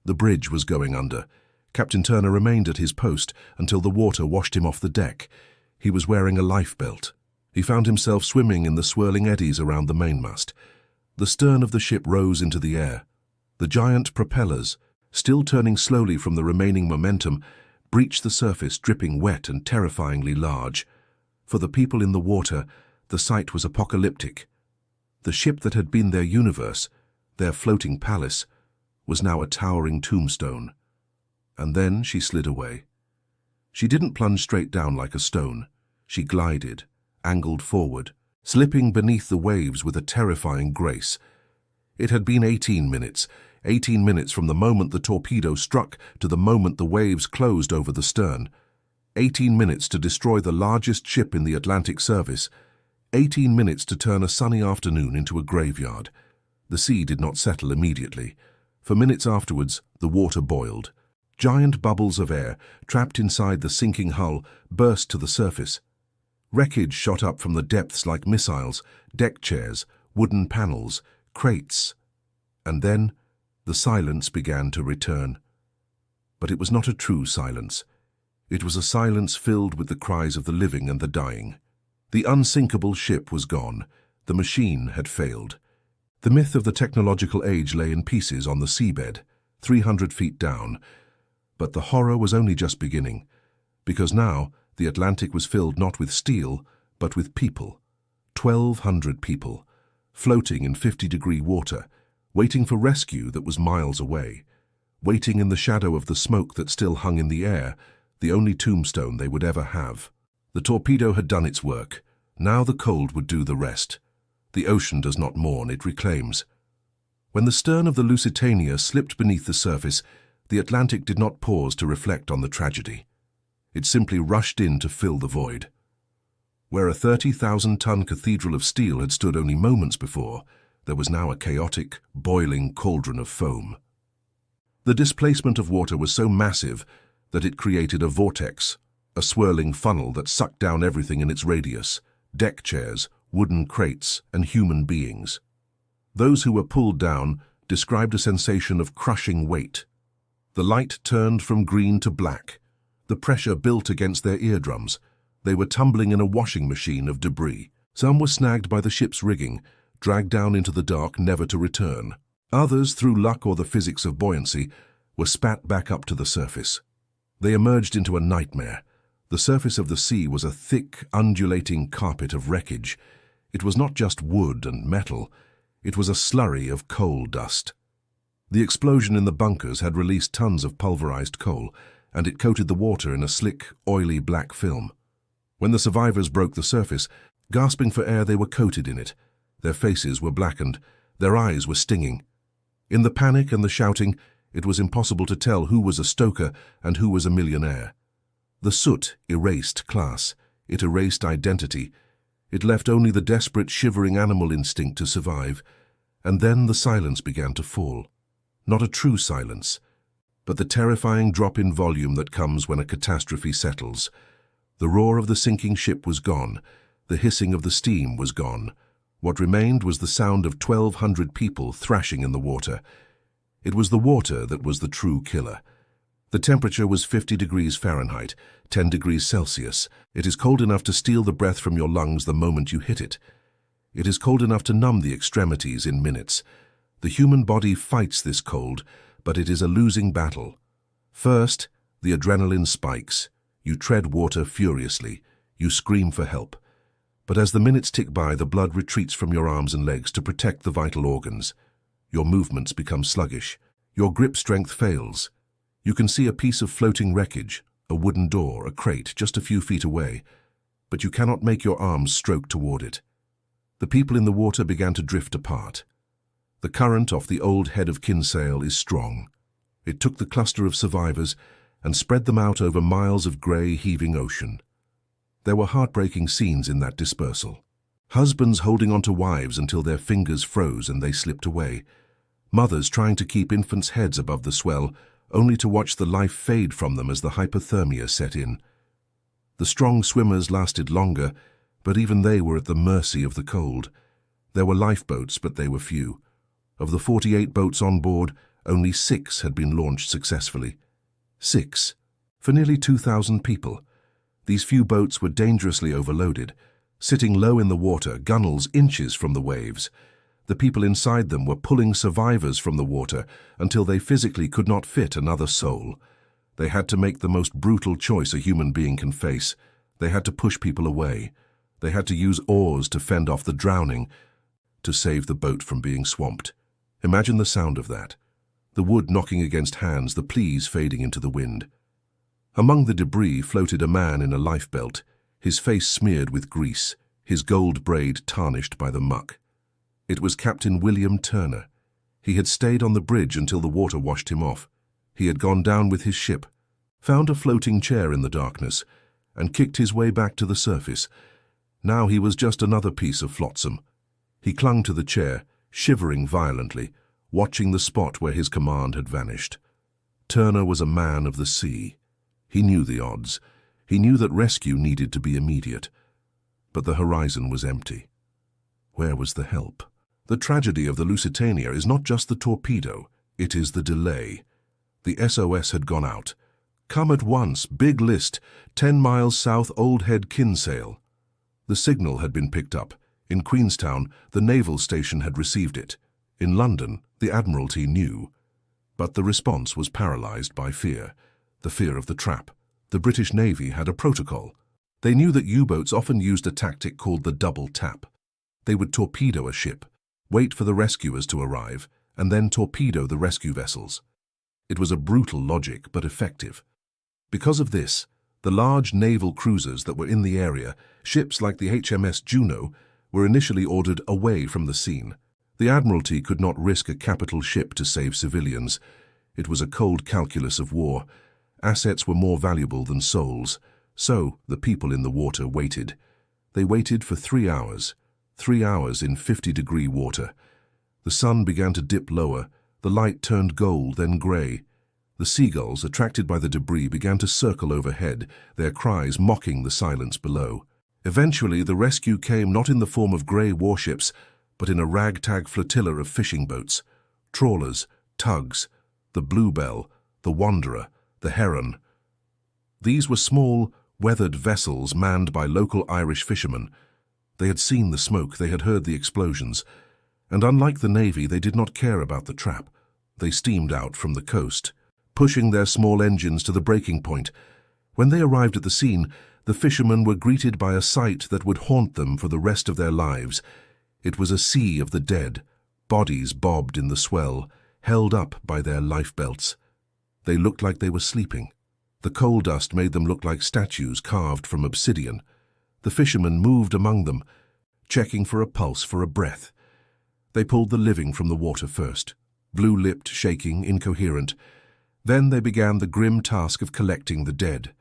The bridge was going under. Captain Turner remained at his post until the water washed him off the deck. He was wearing a life belt. He found himself swimming in the swirling eddies around the mainmast. The stern of the ship rose into the air. The giant propellers, still turning slowly from the remaining momentum, breached the surface, dripping wet and terrifyingly large. For the people in the water, the sight was apocalyptic. The ship that had been their universe, their floating palace, was now a towering tombstone. And then she slid away. She didn't plunge straight down like a stone. She glided, angled forward, slipping beneath the waves with a terrifying grace. It had been 18 minutes from the moment the torpedo struck to the moment the waves closed over the stern. 18 minutes to destroy the largest ship in the Atlantic service. 18 minutes to turn a sunny afternoon into a graveyard. The sea did not settle immediately. For minutes afterwards, the water boiled. Giant bubbles of air, trapped inside the sinking hull, burst to the surface. Wreckage shot up from the depths like missiles, deck chairs, wooden panels, crates. And then, the silence began to return. But it was not a true silence. It was a silence filled with the cries of the living and the dying. The unsinkable ship was gone. The machine had failed. The myth of the technological age lay in pieces on the seabed, 300 feet down. But the horror was only just beginning, because now the Atlantic was filled not with steel, but with people. 1,200 people, floating in 50-degree water, waiting for rescue that was miles away, waiting in the shadow of the smoke that still hung in the air, the only tombstone they would ever have. The Torpedo had done its work. Now the cold would do the rest. The ocean does not mourn, it reclaims. When the stern of the Lusitania slipped beneath the surface, the Atlantic did not pause to reflect on the tragedy. It simply rushed in to fill the void. Where a 30,000-ton cathedral of steel had stood only moments before, there was now a chaotic, boiling cauldron of foam. The displacement of water was so massive that it created a vortex, a swirling funnel that sucked down everything in its radius, deck chairs, wooden crates, and human beings. Those who were pulled down described a sensation of crushing weight. The light turned from green to black. The pressure built against their eardrums. They were tumbling in a washing machine of debris. Some were snagged by the ship's rigging, dragged down into the dark, never to return. Others, through luck or the physics of buoyancy, were spat back up to the surface. They emerged into a nightmare. The surface of the sea was a thick, undulating carpet of wreckage. It was not just wood and metal. It was a slurry of coal dust. The explosion in the bunkers had released tons of pulverized coal, and it coated the water in a slick, oily black film. When the survivors broke the surface, gasping for air, they were coated in it. Their faces were blackened. Their eyes were stinging. In the panic and the shouting, it was impossible to tell who was a stoker and who was a millionaire. The soot erased class. It erased identity. It left only the desperate, shivering animal instinct to survive. And then the silence began to fall. Not a true silence, but the terrifying drop in volume that comes when a catastrophe settles. The roar of the sinking ship was gone. The hissing of the steam was gone. What remained was the sound of 1,200 people thrashing in the water. It was the water that was the true killer. The temperature was 50 degrees Fahrenheit, 10 degrees Celsius. It is cold enough to steal the breath from your lungs the moment you hit it. It is cold enough to numb the extremities in minutes. The human body fights this cold, but it is a losing battle. First, the adrenaline spikes. You tread water furiously. You scream for help. But as the minutes tick by, the blood retreats from your arms and legs to protect the vital organs. Your movements become sluggish. Your grip strength fails. You can see a piece of floating wreckage, a wooden door, a crate, just a few feet away, but you cannot make your arms stroke toward it. The people in the water began to drift apart. The current off the old head of Kinsale is strong. It took the cluster of survivors and spread them out over miles of grey, heaving ocean. There were heartbreaking scenes in that dispersal. Husbands holding onto wives until their fingers froze and they slipped away. Mothers trying to keep infants' heads above the swell, only to watch the life fade from them as the hypothermia set in. The strong swimmers lasted longer, but even they were at the mercy of the cold. There were lifeboats, but they were few. Of the 48 boats on board, only 6 had been launched successfully. 6, for nearly 2,000 people. These few boats were dangerously overloaded, sitting low in the water, gunnels inches from the waves. The people inside them were pulling survivors from the water until they physically could not fit another soul. They had to make the most brutal choice a human being can face. They had to push people away. They had to use oars to fend off the drowning, to save the boat from being swamped. Imagine the sound of that. The wood knocking against hands, the pleas fading into the wind. Among the debris floated a man in a lifebelt, his face smeared with grease, his gold braid tarnished by the muck. It was Captain William Turner. He had stayed on the bridge until the water washed him off. He had gone down with his ship, found a floating chair in the darkness, and kicked his way back to the surface. Now he was just another piece of flotsam. He clung to the chair, shivering violently, watching the spot where his command had vanished. Turner was a man of the sea. He knew the odds. He knew that rescue needed to be immediate. But the horizon was empty. Where was the help? The tragedy of the Lusitania is not just the torpedo, it is the delay. The SOS had gone out. "Come at once, big list, 10 miles south Old Head Kinsale." The signal had been picked up. In Queenstown, the naval station had received it. In London, the Admiralty knew. But the response was paralyzed by fear. The fear of the trap. The British Navy had a protocol. They knew that U-boats often used a tactic called the double tap. They would torpedo a ship, wait for the rescuers to arrive, and then torpedo the rescue vessels. It was a brutal logic, but effective. Because of this, the large naval cruisers that were in the area, ships like the HMS Juno, were initially ordered away from the scene. The Admiralty could not risk a capital ship to save civilians. It was a cold calculus of war. Assets were more valuable than souls. So the people in the water waited. They waited for 3 hours. 3 hours in 50-degree water. The sun began to dip lower. The light turned gold, then grey. The seagulls, attracted by the debris, began to circle overhead, their cries mocking the silence below. Eventually, the rescue came not in the form of grey warships, but in a ragtag flotilla of fishing boats, trawlers, tugs, the Bluebell, the Wanderer, the Heron. These were small, weathered vessels manned by local Irish fishermen. They had seen the smoke, they had heard the explosions, and unlike the Navy, they did not care about the trap. They steamed out from the coast, pushing their small engines to the breaking point. When they arrived at the scene, the fishermen were greeted by a sight that would haunt them for the rest of their lives. It was a sea of the dead, bodies bobbed in the swell, held up by their lifebelts. They looked like they were sleeping. The coal dust made them look like statues carved from obsidian. The fishermen moved among them, checking for a pulse, for a breath. They pulled the living from the water first, blue-lipped, shaking, incoherent. Then they began the grim task of collecting the dead.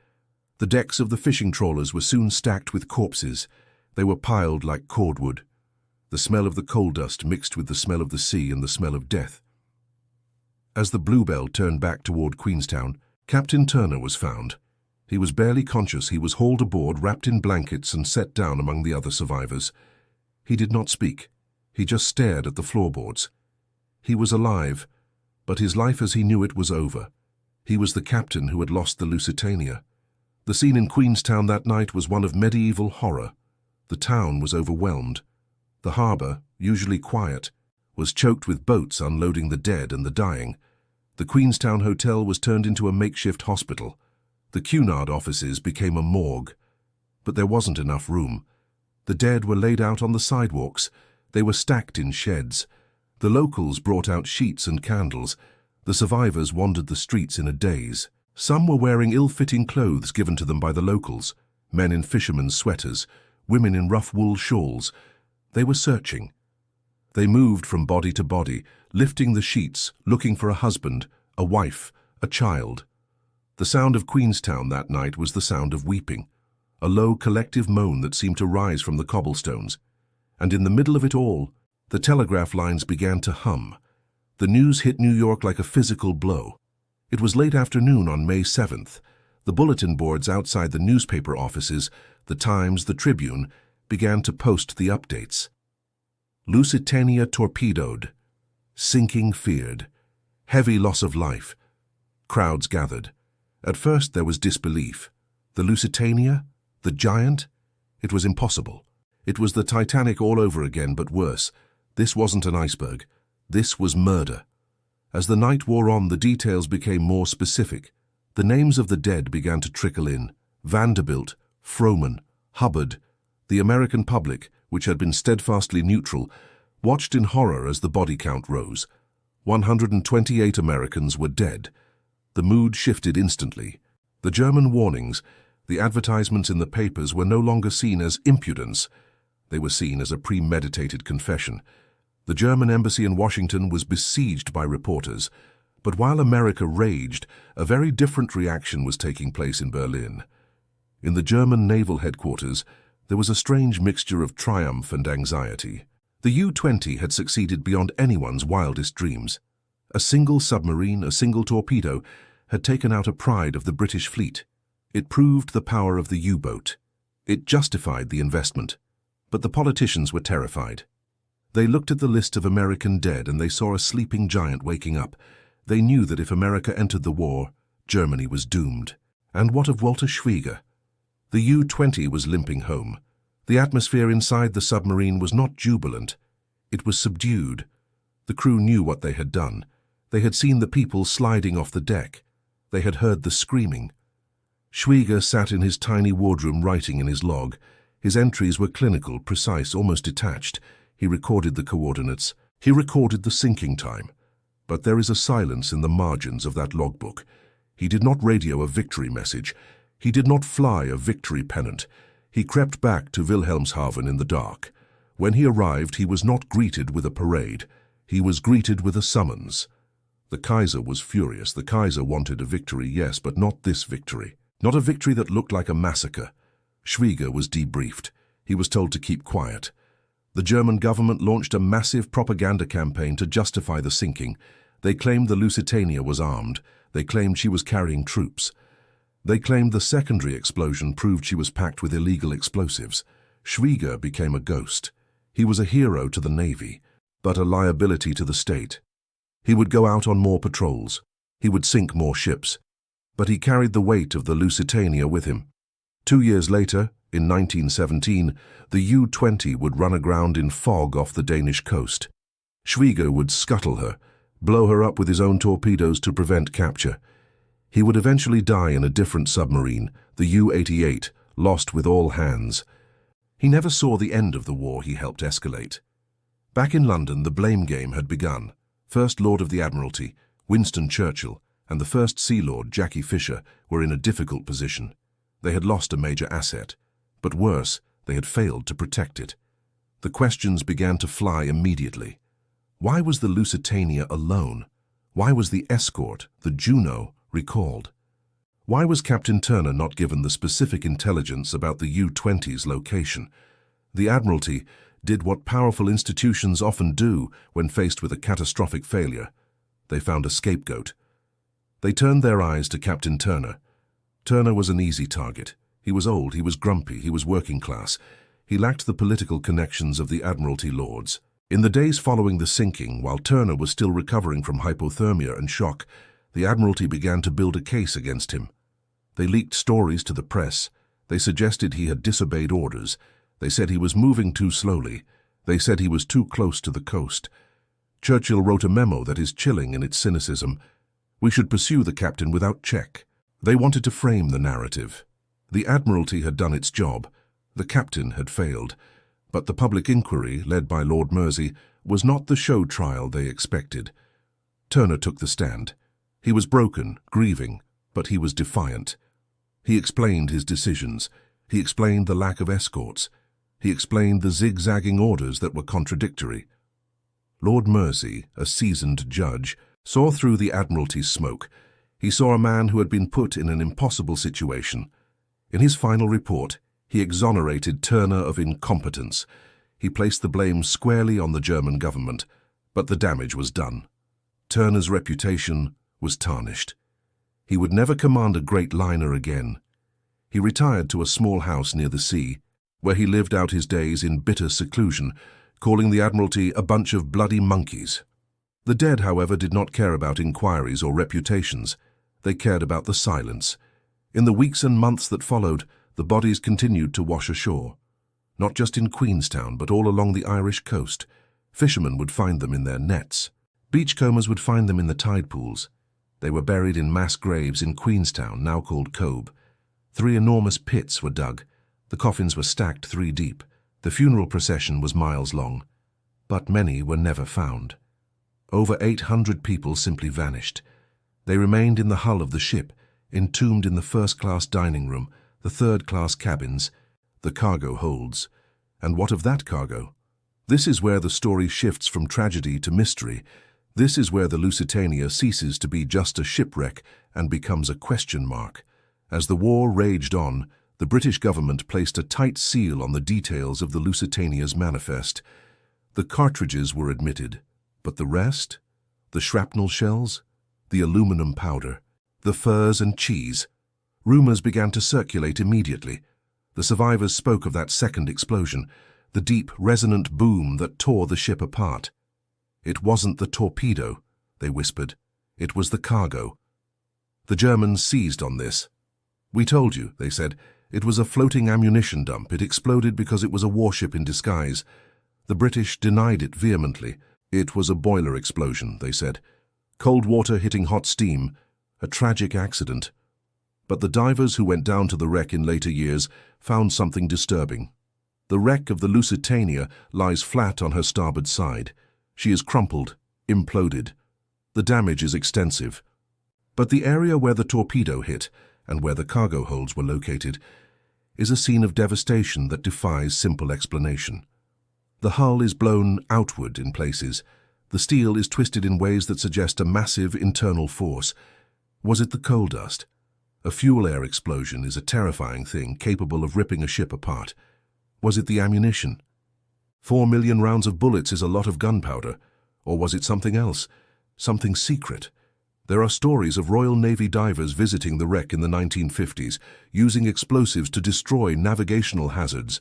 The decks of the fishing trawlers were soon stacked with corpses. They were piled like cordwood. The smell of the coal dust mixed with the smell of the sea and the smell of death. As the Bluebell turned back toward Queenstown, Captain Turner was found. He was barely conscious. He was hauled aboard, wrapped in blankets, and set down among the other survivors. He did not speak. He just stared at the floorboards. He was alive, but his life as he knew it was over. He was the captain who had lost the Lusitania. The scene in Queenstown that night was one of medieval horror. The town was overwhelmed. The harbour, usually quiet, was choked with boats unloading the dead and the dying. The Queenstown Hotel was turned into a makeshift hospital. The Cunard offices became a morgue. But there wasn't enough room. The dead were laid out on the sidewalks. They were stacked in sheds. The locals brought out sheets and candles. The survivors wandered the streets in a daze. Some were wearing ill-fitting clothes given to them by the locals, men in fishermen's sweaters, women in rough wool shawls. They were searching. They moved from body to body, lifting the sheets, looking for a husband, a wife, a child. The sound of Queenstown that night was the sound of weeping, a low collective moan that seemed to rise from the cobblestones. And in the middle of it all, the telegraph lines began to hum. The news hit New York like a physical blow. It was late afternoon on May 7th. The bulletin boards outside the newspaper offices, the Times, the Tribune, began to post the updates. Lusitania torpedoed. Sinking feared. Heavy loss of life. Crowds gathered. At first there was disbelief. The Lusitania? The giant? It was impossible. It was the Titanic all over again, but worse. This wasn't an iceberg. This was murder. As the night wore on, the details became more specific. The names of the dead began to trickle in. Vanderbilt, Frohman, Hubbard. The American public, which had been steadfastly neutral, watched in horror as the body count rose. 128 Americans were dead. The mood shifted instantly. The German warnings, the advertisements in the papers were no longer seen as impudence. They were seen as a premeditated confession. The German embassy in Washington was besieged by reporters. But while America raged, a very different reaction was taking place in Berlin. In the German naval headquarters, There was a strange mixture of triumph and anxiety. The U-20 had succeeded beyond anyone's wildest dreams. A single submarine, a single torpedo, had taken out a pride of the British fleet. It proved the power of the U-boat. It justified the investment. But the politicians were terrified. They looked at the list of American dead and they saw a sleeping giant waking up. They knew that if America entered the war, Germany was doomed. And what of Walter Schwieger? The U-20 was limping home. The atmosphere inside the submarine was not jubilant. It was subdued. The crew knew what they had done. They had seen the people sliding off the deck. They had heard the screaming. Schwieger sat in his tiny wardroom writing in his log. His entries were clinical, precise, almost detached. He recorded the coordinates. He recorded the sinking time. But there is a silence in the margins of that logbook. He did not radio a victory message. He did not fly a victory pennant. He crept back to Wilhelmshaven in the dark. When he arrived, he was not greeted with a parade. He was greeted with a summons. The Kaiser was furious. The Kaiser wanted a victory, yes, but not this victory. Not a victory that looked like a massacre. Schwieger was debriefed. He was told to keep quiet. The German government launched a massive propaganda campaign to justify the sinking. They claimed the Lusitania was armed. They claimed she was carrying troops. They claimed the secondary explosion proved she was packed with illegal explosives. Schwieger became a ghost. He was a hero to the Navy, but a liability to the state. He would go out on more patrols. He would sink more ships. But he carried the weight of the Lusitania with him. 2 years later, in 1917, the U-20 would run aground in fog off the Danish coast. Schwieger would scuttle her, blow her up with his own torpedoes to prevent capture. He would eventually die in a different submarine, the U-88, lost with all hands. He never saw the end of the war he helped escalate. Back in London, the blame game had begun. First Lord of the Admiralty, Winston Churchill, and the First Sea Lord, Jackie Fisher, were in a difficult position. They had lost a major asset, but worse, they had failed to protect it. The questions began to fly immediately. Why was the Lusitania alone? Why was the escort, the Juno, recalled? Why was Captain Turner not given the specific intelligence about the U-20's location? The Admiralty did what powerful institutions often do when faced with a catastrophic failure. They found a scapegoat. They turned their eyes to Captain Turner. Turner was an easy target. He was old, he was grumpy, he was working class. He lacked the political connections of the Admiralty lords. In the days following the sinking, while Turner was still recovering from hypothermia and shock, the Admiralty began to build a case against him. They leaked stories to the press. They suggested he had disobeyed orders. They said he was moving too slowly. They said he was too close to the coast. Churchill wrote a memo that is chilling in its cynicism. We should pursue the captain without check. They wanted to frame the narrative. The Admiralty had done its job. The captain had failed. But the public inquiry, led by Lord Mersey, was not the show trial they expected. Turner took the stand. He was broken, grieving, but he was defiant. He explained his decisions. He explained the lack of escorts. He explained the zigzagging orders that were contradictory. Lord Mersey, a seasoned judge, saw through the Admiralty's smoke. He saw a man who had been put in an impossible situation. In his final report, he exonerated Turner of incompetence. He placed the blame squarely on the German government, but the damage was done. Turner's reputation was tarnished. He would never command a great liner again. He retired to a small house near the sea, where he lived out his days in bitter seclusion, calling the Admiralty a bunch of bloody monkeys. The dead, however, did not care about inquiries or reputations. They cared about the silence. In the weeks and months that followed, the bodies continued to wash ashore. Not just in Queenstown, but all along the Irish coast. Fishermen would find them in their nets. Beachcombers would find them in the tide pools. They were buried in mass graves in Queenstown, now called Cobh. 3 enormous pits were dug. The coffins were stacked 3 deep. The funeral procession was miles long. But many were never found. Over 800 people simply vanished. They remained in the hull of the ship, entombed in the first-class dining room, the third-class cabins, the cargo holds. And what of that cargo? This is where the story shifts from tragedy to mystery. This is where the Lusitania ceases to be just a shipwreck and becomes a question mark. As the war raged on, The British government placed a tight seal on the details of the Lusitania's manifest. The cartridges were admitted, but the rest? The shrapnel shells? The aluminum powder? The furs and cheese? Rumors began to circulate immediately. The survivors spoke of that second explosion, the deep, resonant boom that tore the ship apart. It wasn't the torpedo, they whispered. It was the cargo. The Germans seized on this. We told you, they said. It was a floating ammunition dump. It exploded because it was a warship in disguise. The British denied it vehemently. It was a boiler explosion, they said. Cold water hitting hot steam. A tragic accident. But the divers who went down to the wreck in later years found something disturbing. The wreck of the Lusitania lies flat on her starboard side. She is crumpled, imploded. The damage is extensive. But the area where the torpedo hit, and where the cargo holds were located, is a scene of devastation that defies simple explanation. The hull is blown outward in places. The steel is twisted in ways that suggest a massive internal force. Was it the coal dust? A fuel-air explosion is a terrifying thing capable of ripping a ship apart. Was it the ammunition? 4 million rounds of bullets is a lot of gunpowder. Or was it something else? Something secret? There are stories of Royal Navy divers visiting the wreck in the 1950s, using explosives to destroy navigational hazards.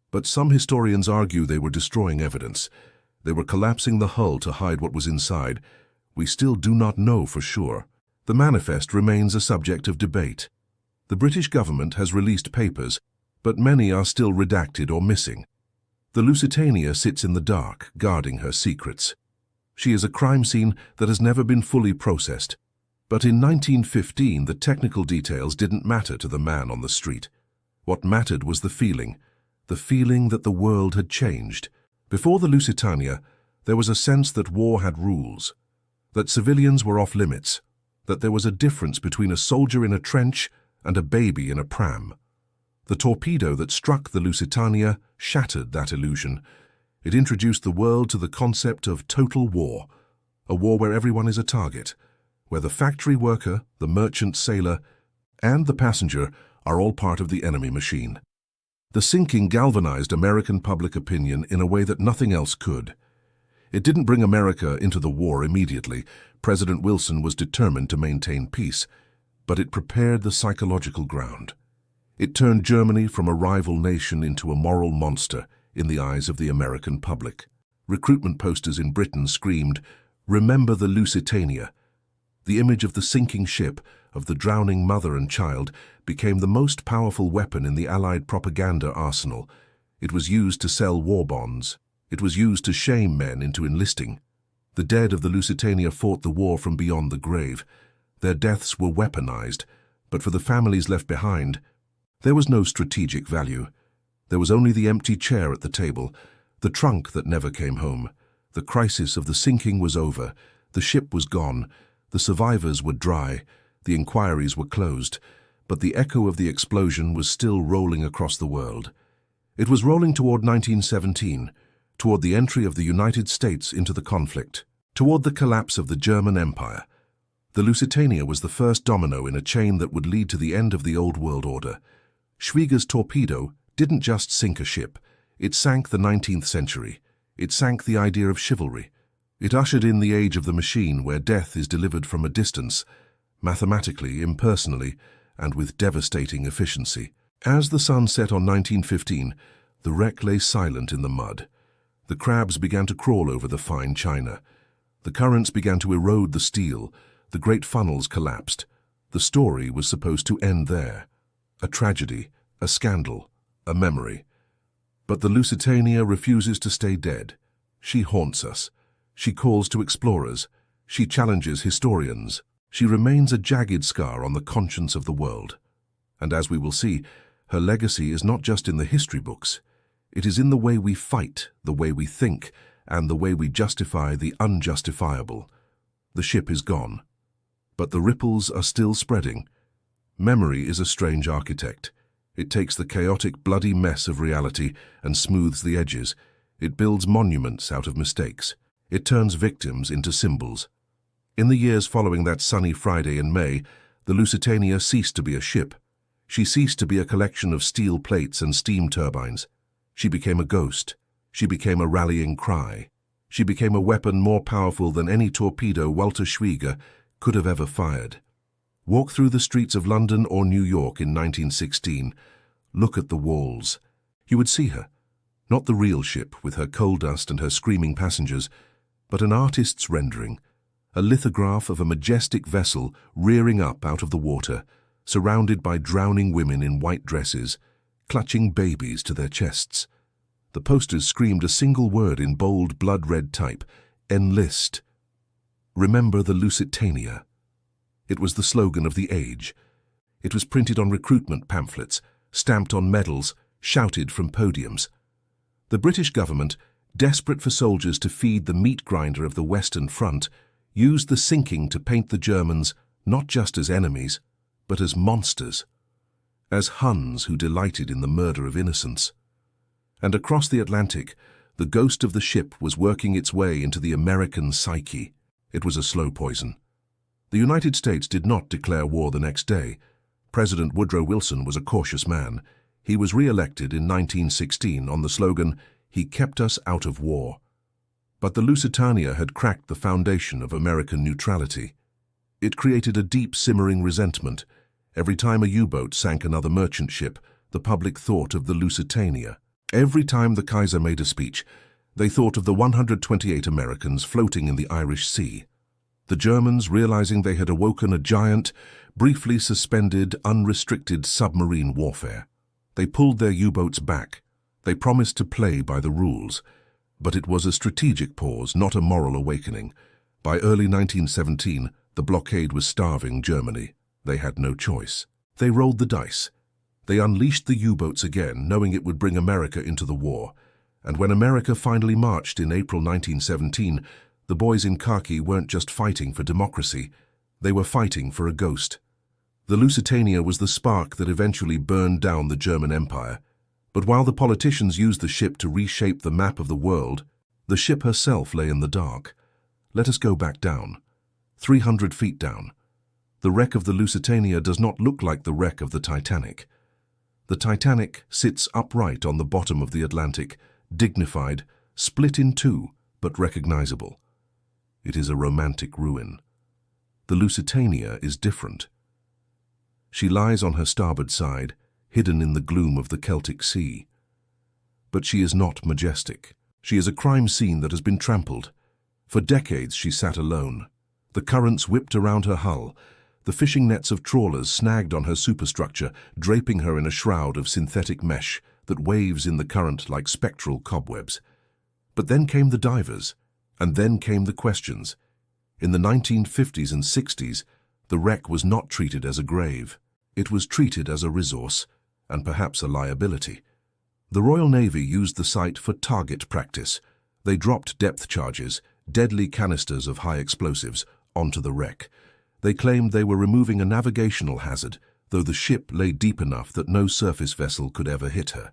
But some historians argue they were destroying evidence. They were collapsing the hull to hide what was inside. We still do not know for sure. The manifest remains a subject of debate. The British government has released papers, but many are still redacted or missing. The Lusitania sits in the dark, guarding her secrets. She is a crime scene that has never been fully processed. But in 1915, the technical details didn't matter to the man on the street. What mattered was the feeling that the world had changed. Before the Lusitania, there was a sense that war had rules, that civilians were off limits, that there was a difference between a soldier in a trench and a baby in a pram. The torpedo that struck the Lusitania shattered that illusion. It introduced the world to the concept of total war, a war where everyone is a target, where the factory worker, the merchant sailor, and the passenger are all part of the enemy machine. The sinking galvanized American public opinion in a way that nothing else could. It didn't bring America into the war immediately. President Wilson was determined to maintain peace, but it prepared the psychological ground. It turned Germany from a rival nation into a moral monster in the eyes of the American public. Recruitment posters in Britain screamed, "Remember the Lusitania." The image of the sinking ship, of the drowning mother and child, became the most powerful weapon in the Allied propaganda arsenal. It was used to sell war bonds. It was used to shame men into enlisting. The dead of the Lusitania fought the war from beyond the grave. Their deaths were weaponized, but for the families left behind, there was no strategic value. There was only the empty chair at the table, the trunk that never came home. The crisis of the sinking was over. The ship was gone. The survivors were dry. The inquiries were closed. But the echo of the explosion was still rolling across the world. It was rolling toward 1917, toward the entry of the United States into the conflict, toward the collapse of the German Empire. The Lusitania was the first domino in a chain that would lead to the end of the old world order. Schwieger's torpedo didn't just sink a ship. It sank the 19th century. It sank the idea of chivalry. It ushered in the age of the machine, where death is delivered from a distance, mathematically, impersonally, and with devastating efficiency. As the sun set on 1915, the wreck lay silent in the mud. The crabs began to crawl over the fine china. The currents began to erode the steel. The great funnels collapsed. The story was supposed to end there. A tragedy, a scandal, a memory. But the Lusitania refuses to stay dead. She haunts us. She calls to explorers. She challenges historians. She remains a jagged scar on the conscience of the world. And as we will see, her legacy is not just in the history books. It is in the way we fight, the way we think, and the way we justify the unjustifiable. The ship is gone. But the ripples are still spreading. Memory is a strange architect. It takes the chaotic, bloody mess of reality and smooths the edges. It builds monuments out of mistakes. It turns victims into symbols. In the years following that sunny Friday in May, the Lusitania ceased to be a ship. She ceased to be a collection of steel plates and steam turbines. She became a ghost. She became a rallying cry. She became a weapon more powerful than any torpedo Walter Schwieger could have ever fired. Walk through the streets of London or New York in 1916. Look at the walls. You would see her. Not the real ship with her coal dust and her screaming passengers, but an artist's rendering, a lithograph of a majestic vessel rearing up out of the water, surrounded by drowning women in white dresses, clutching babies to their chests. The posters screamed a single word in bold blood-red type: enlist. Remember the Lusitania. It was the slogan of the age. It was printed on recruitment pamphlets, stamped on medals, shouted from podiums. The British government, desperate for soldiers to feed the meat grinder of the Western Front, used the sinking to paint the Germans not just as enemies, but as monsters, as Huns who delighted in the murder of innocents. And across the Atlantic, the ghost of the ship was working its way into the American psyche. It was a slow poison. The United States did not declare war the next day. President Woodrow Wilson was a cautious man. He was re-elected in 1916 on the slogan, "He kept us out of war." But the Lusitania had cracked the foundation of American neutrality. It created a deep simmering resentment. Every time a U-boat sank another merchant ship, the public thought of the Lusitania. Every time the Kaiser made a speech, they thought of the 128 Americans floating in the Irish Sea. The Germans, realizing they had awoken a giant, briefly suspended, unrestricted submarine warfare. They pulled their U-boats back. They promised to play by the rules. But it was a strategic pause, not a moral awakening. By early 1917, the blockade was starving Germany. They had no choice. They rolled the dice. They unleashed the U-boats again, knowing it would bring America into the war. And when America finally marched in April 1917, the boys in khaki weren't just fighting for democracy. They were fighting for a ghost. The Lusitania was the spark that eventually burned down the German Empire. But while the politicians used the ship to reshape the map of the world, the ship herself lay in the dark. Let us go back down. 300 feet down. The wreck of the Lusitania does not look like the wreck of the Titanic. The Titanic sits upright on the bottom of the Atlantic, dignified, split in two, but recognizable. It is a romantic ruin. The Lusitania is different. She lies on her starboard side, hidden in the gloom of the Celtic Sea. But she is not majestic. She is a crime scene that has been trampled. For decades she sat alone. The currents whipped around her hull. The fishing nets of trawlers snagged on her superstructure, draping her in a shroud of synthetic mesh that waves in the current like spectral cobwebs. But then came the divers, and then came the questions. In the 1950s and 60s, the wreck was not treated as a grave. It was treated as a resource, and perhaps a liability. The Royal Navy used the site for target practice. They dropped depth charges, deadly canisters of high explosives, onto the wreck. They claimed they were removing a navigational hazard, though the ship lay deep enough that no surface vessel could ever hit her.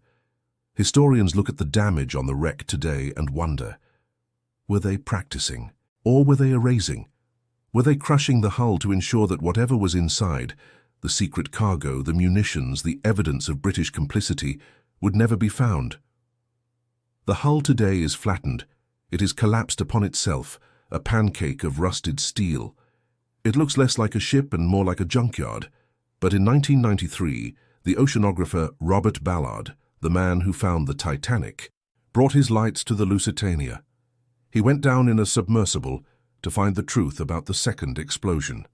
Historians look at the damage on the wreck today and wonder, were they practicing, or were they erasing? Were they crushing the hull to ensure that whatever was inside, the secret cargo, the munitions, the evidence of British complicity, would never be found? The hull today is flattened. It is collapsed upon itself, a pancake of rusted steel. It looks less like a ship and more like a junkyard. But in 1993, the oceanographer Robert Ballard, the man who found the Titanic, brought his lights to the Lusitania. He went down in a submersible to find the truth about the second explosion.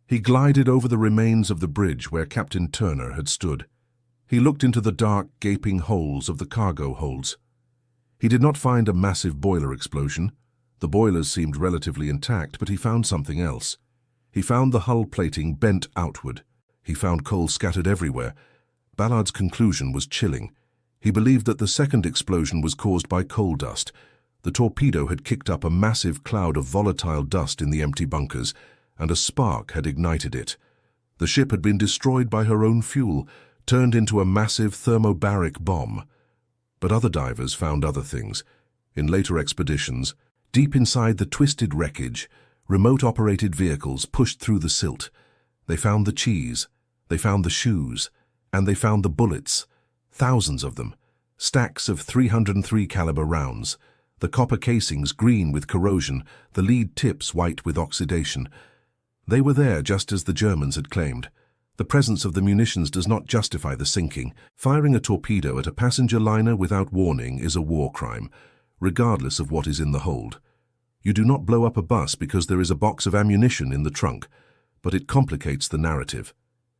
He glided over the remains of the bridge where Captain Turner had stood. He looked into the dark, gaping holes of the cargo holds. He did not find a massive boiler explosion. The boilers seemed relatively intact, but he found something else. He found the hull plating bent outward. He found coal scattered everywhere. Ballard's conclusion was chilling. He believed that the second explosion was caused by coal dust. The torpedo had kicked up a massive cloud of volatile dust in the empty bunkers, and a spark had ignited it. The ship had been destroyed by her own fuel, turned into a massive thermobaric bomb. But other divers found other things. In later expeditions, deep inside the twisted wreckage, remote-operated vehicles pushed through the silt. They found the cheese, they found the shoes, And they found the bullets, thousands of them, stacks of 303 caliber rounds, the copper casings green with corrosion, the lead tips white with oxidation. They were there just as the Germans had claimed. The presence of the munitions does not justify the sinking. Firing a torpedo at a passenger liner without warning is a war crime, regardless of what is in the hold. You do not blow up a bus because there is a box of ammunition in the trunk, but it complicates the narrative.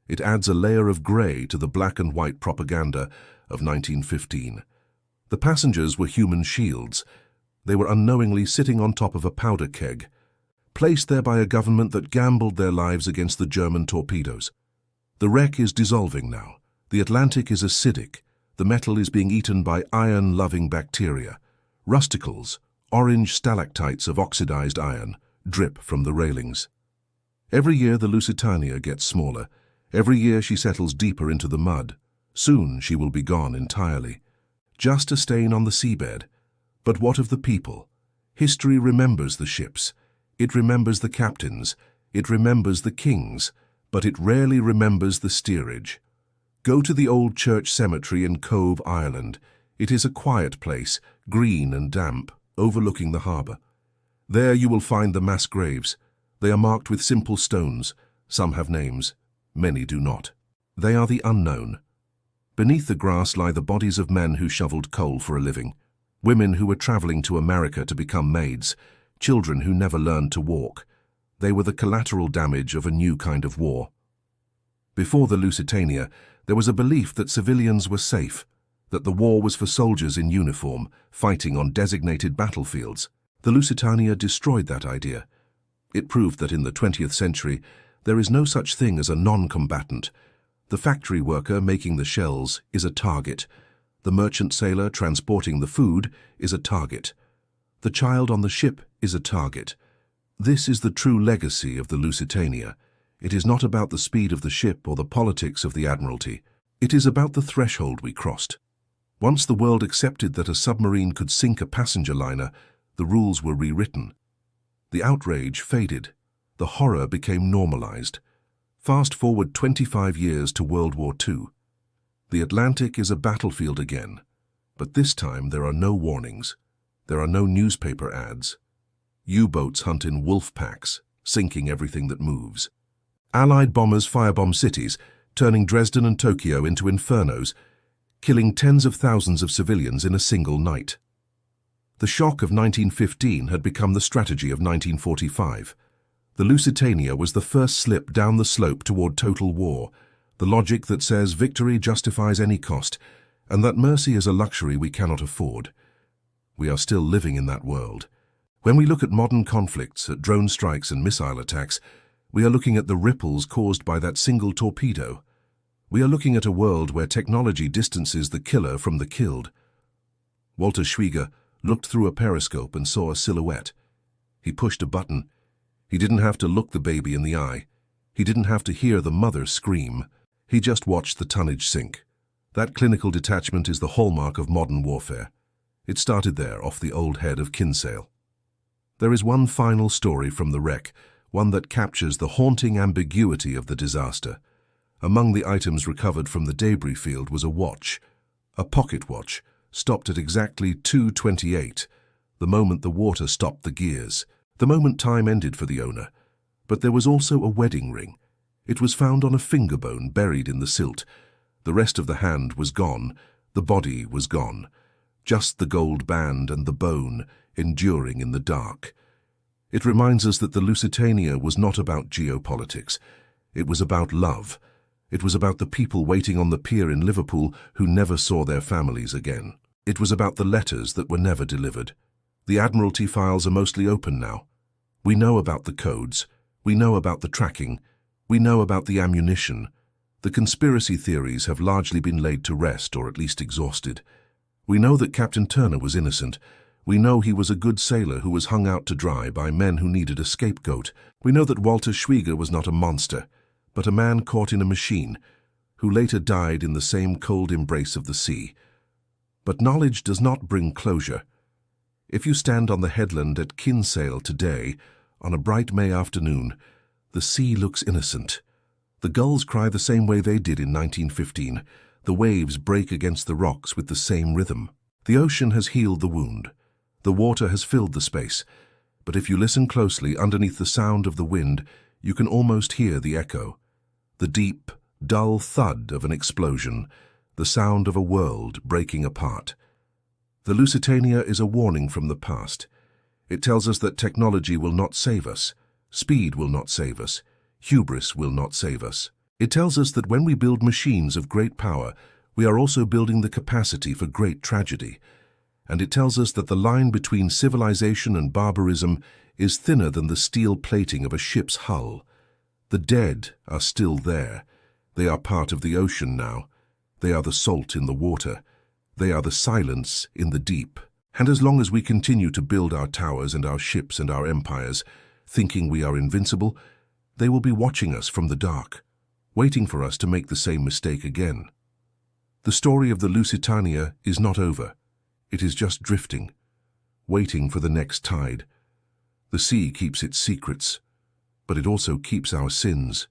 It adds a layer of grey to the black and white propaganda of 1915. The passengers were human shields. They were unknowingly sitting on top of a powder keg, placed there by a government that gambled their lives against the German torpedoes. The wreck is dissolving now. The Atlantic is acidic. The metal is being eaten by iron-loving bacteria. Rusticles, orange stalactites of oxidized iron, drip from the railings. Every year the Lusitania gets smaller. Every year she settles deeper into the mud. Soon she will be gone entirely. Just a stain on the seabed. But what of the people? History remembers the ships. It remembers the captains. It remembers the kings. But it rarely remembers the steerage. Go to the old church cemetery in Cove, Ireland. It is a quiet place, green and damp, overlooking the harbour. There you will find the mass graves. They are marked with simple stones. Some have names. Many do not. They are the unknown. Beneath the grass lie the bodies of men who shoveled coal for a living, women who were travelling to America to become maids, children who never learned to walk. They were the collateral damage of a new kind of war. Before the Lusitania, there was a belief that civilians were safe, that the war was for soldiers in uniform, fighting on designated battlefields. The Lusitania destroyed that idea. It proved that in the 20th century, there is no such thing as a non-combatant. The factory worker making the shells is a target. The merchant sailor transporting the food is a target. The child on the ship is a target. This is the true legacy of the Lusitania. It is not about the speed of the ship or the politics of the Admiralty. It is about the threshold we crossed. Once the world accepted that a submarine could sink a passenger liner, the rules were rewritten. The outrage faded. The horror became normalized. Fast forward 25 years to World War II. The Atlantic is a battlefield again, but this time there are no warnings. There are no newspaper ads. U-boats hunt in wolf packs, sinking everything that moves. Allied bombers firebomb cities, turning Dresden and Tokyo into infernos, killing tens of thousands of civilians in a single night. The shock of 1915 had become the strategy of 1945. The Lusitania was the first slip down the slope toward total war, the logic that says victory justifies any cost, and that mercy is a luxury we cannot afford. We are still living in that world. When we look at modern conflicts, at drone strikes and missile attacks, we are looking at the ripples caused by that single torpedo. We are looking at a world where technology distances the killer from the killed. Walter Schwieger looked through a periscope and saw a silhouette. He pushed a button. He didn't have to look the baby in the eye. He didn't have to hear the mother scream. He just watched the tonnage sink. That clinical detachment is the hallmark of modern warfare. It started there, off the old head of Kinsale. There is one final story from the wreck, one that captures the haunting ambiguity of the disaster. Among the items recovered from the debris field was a watch, a pocket watch, stopped at exactly 2:28, the moment the water stopped the gears, the moment time ended for the owner. But there was also a wedding ring. It was found on a finger bone buried in the silt. The rest of the hand was gone, the body was gone. Just the gold band and the bone, enduring in the dark. It reminds us that the Lusitania was not about geopolitics. It was about love. It was about the people waiting on the pier in Liverpool who never saw their families again. It was about the letters that were never delivered. The Admiralty files are mostly open now. We know about the codes. We know about the tracking. We know about the ammunition. The conspiracy theories have largely been laid to rest, or at least exhausted. We know that Captain Turner was innocent. We know he was a good sailor who was hung out to dry by men who needed a scapegoat. We know that Walter Schwieger was not a monster, but a man caught in a machine, who later died in the same cold embrace of the sea. But knowledge does not bring closure. If you stand on the headland at Kinsale today, on a bright May afternoon, the sea looks innocent. The gulls cry the same way they did in 1915. The waves break against the rocks with the same rhythm. The ocean has healed the wound. The water has filled the space. But if you listen closely, underneath the sound of the wind, you can almost hear the echo. The deep, dull thud of an explosion, the sound of a world breaking apart. The Lusitania is a warning from the past. It tells us that technology will not save us, speed will not save us, hubris will not save us. It tells us that when we build machines of great power, we are also building the capacity for great tragedy. And it tells us that the line between civilization and barbarism is thinner than the steel plating of a ship's hull. The dead are still there. They are part of the ocean now. They are the salt in the water. They are the silence in the deep. And as long as we continue to build our towers and our ships and our empires, thinking we are invincible, they will be watching us from the dark, waiting for us to make the same mistake again. The story of the Lusitania is not over. It is just drifting, waiting for the next tide. The sea keeps its secrets, but it also keeps our sins.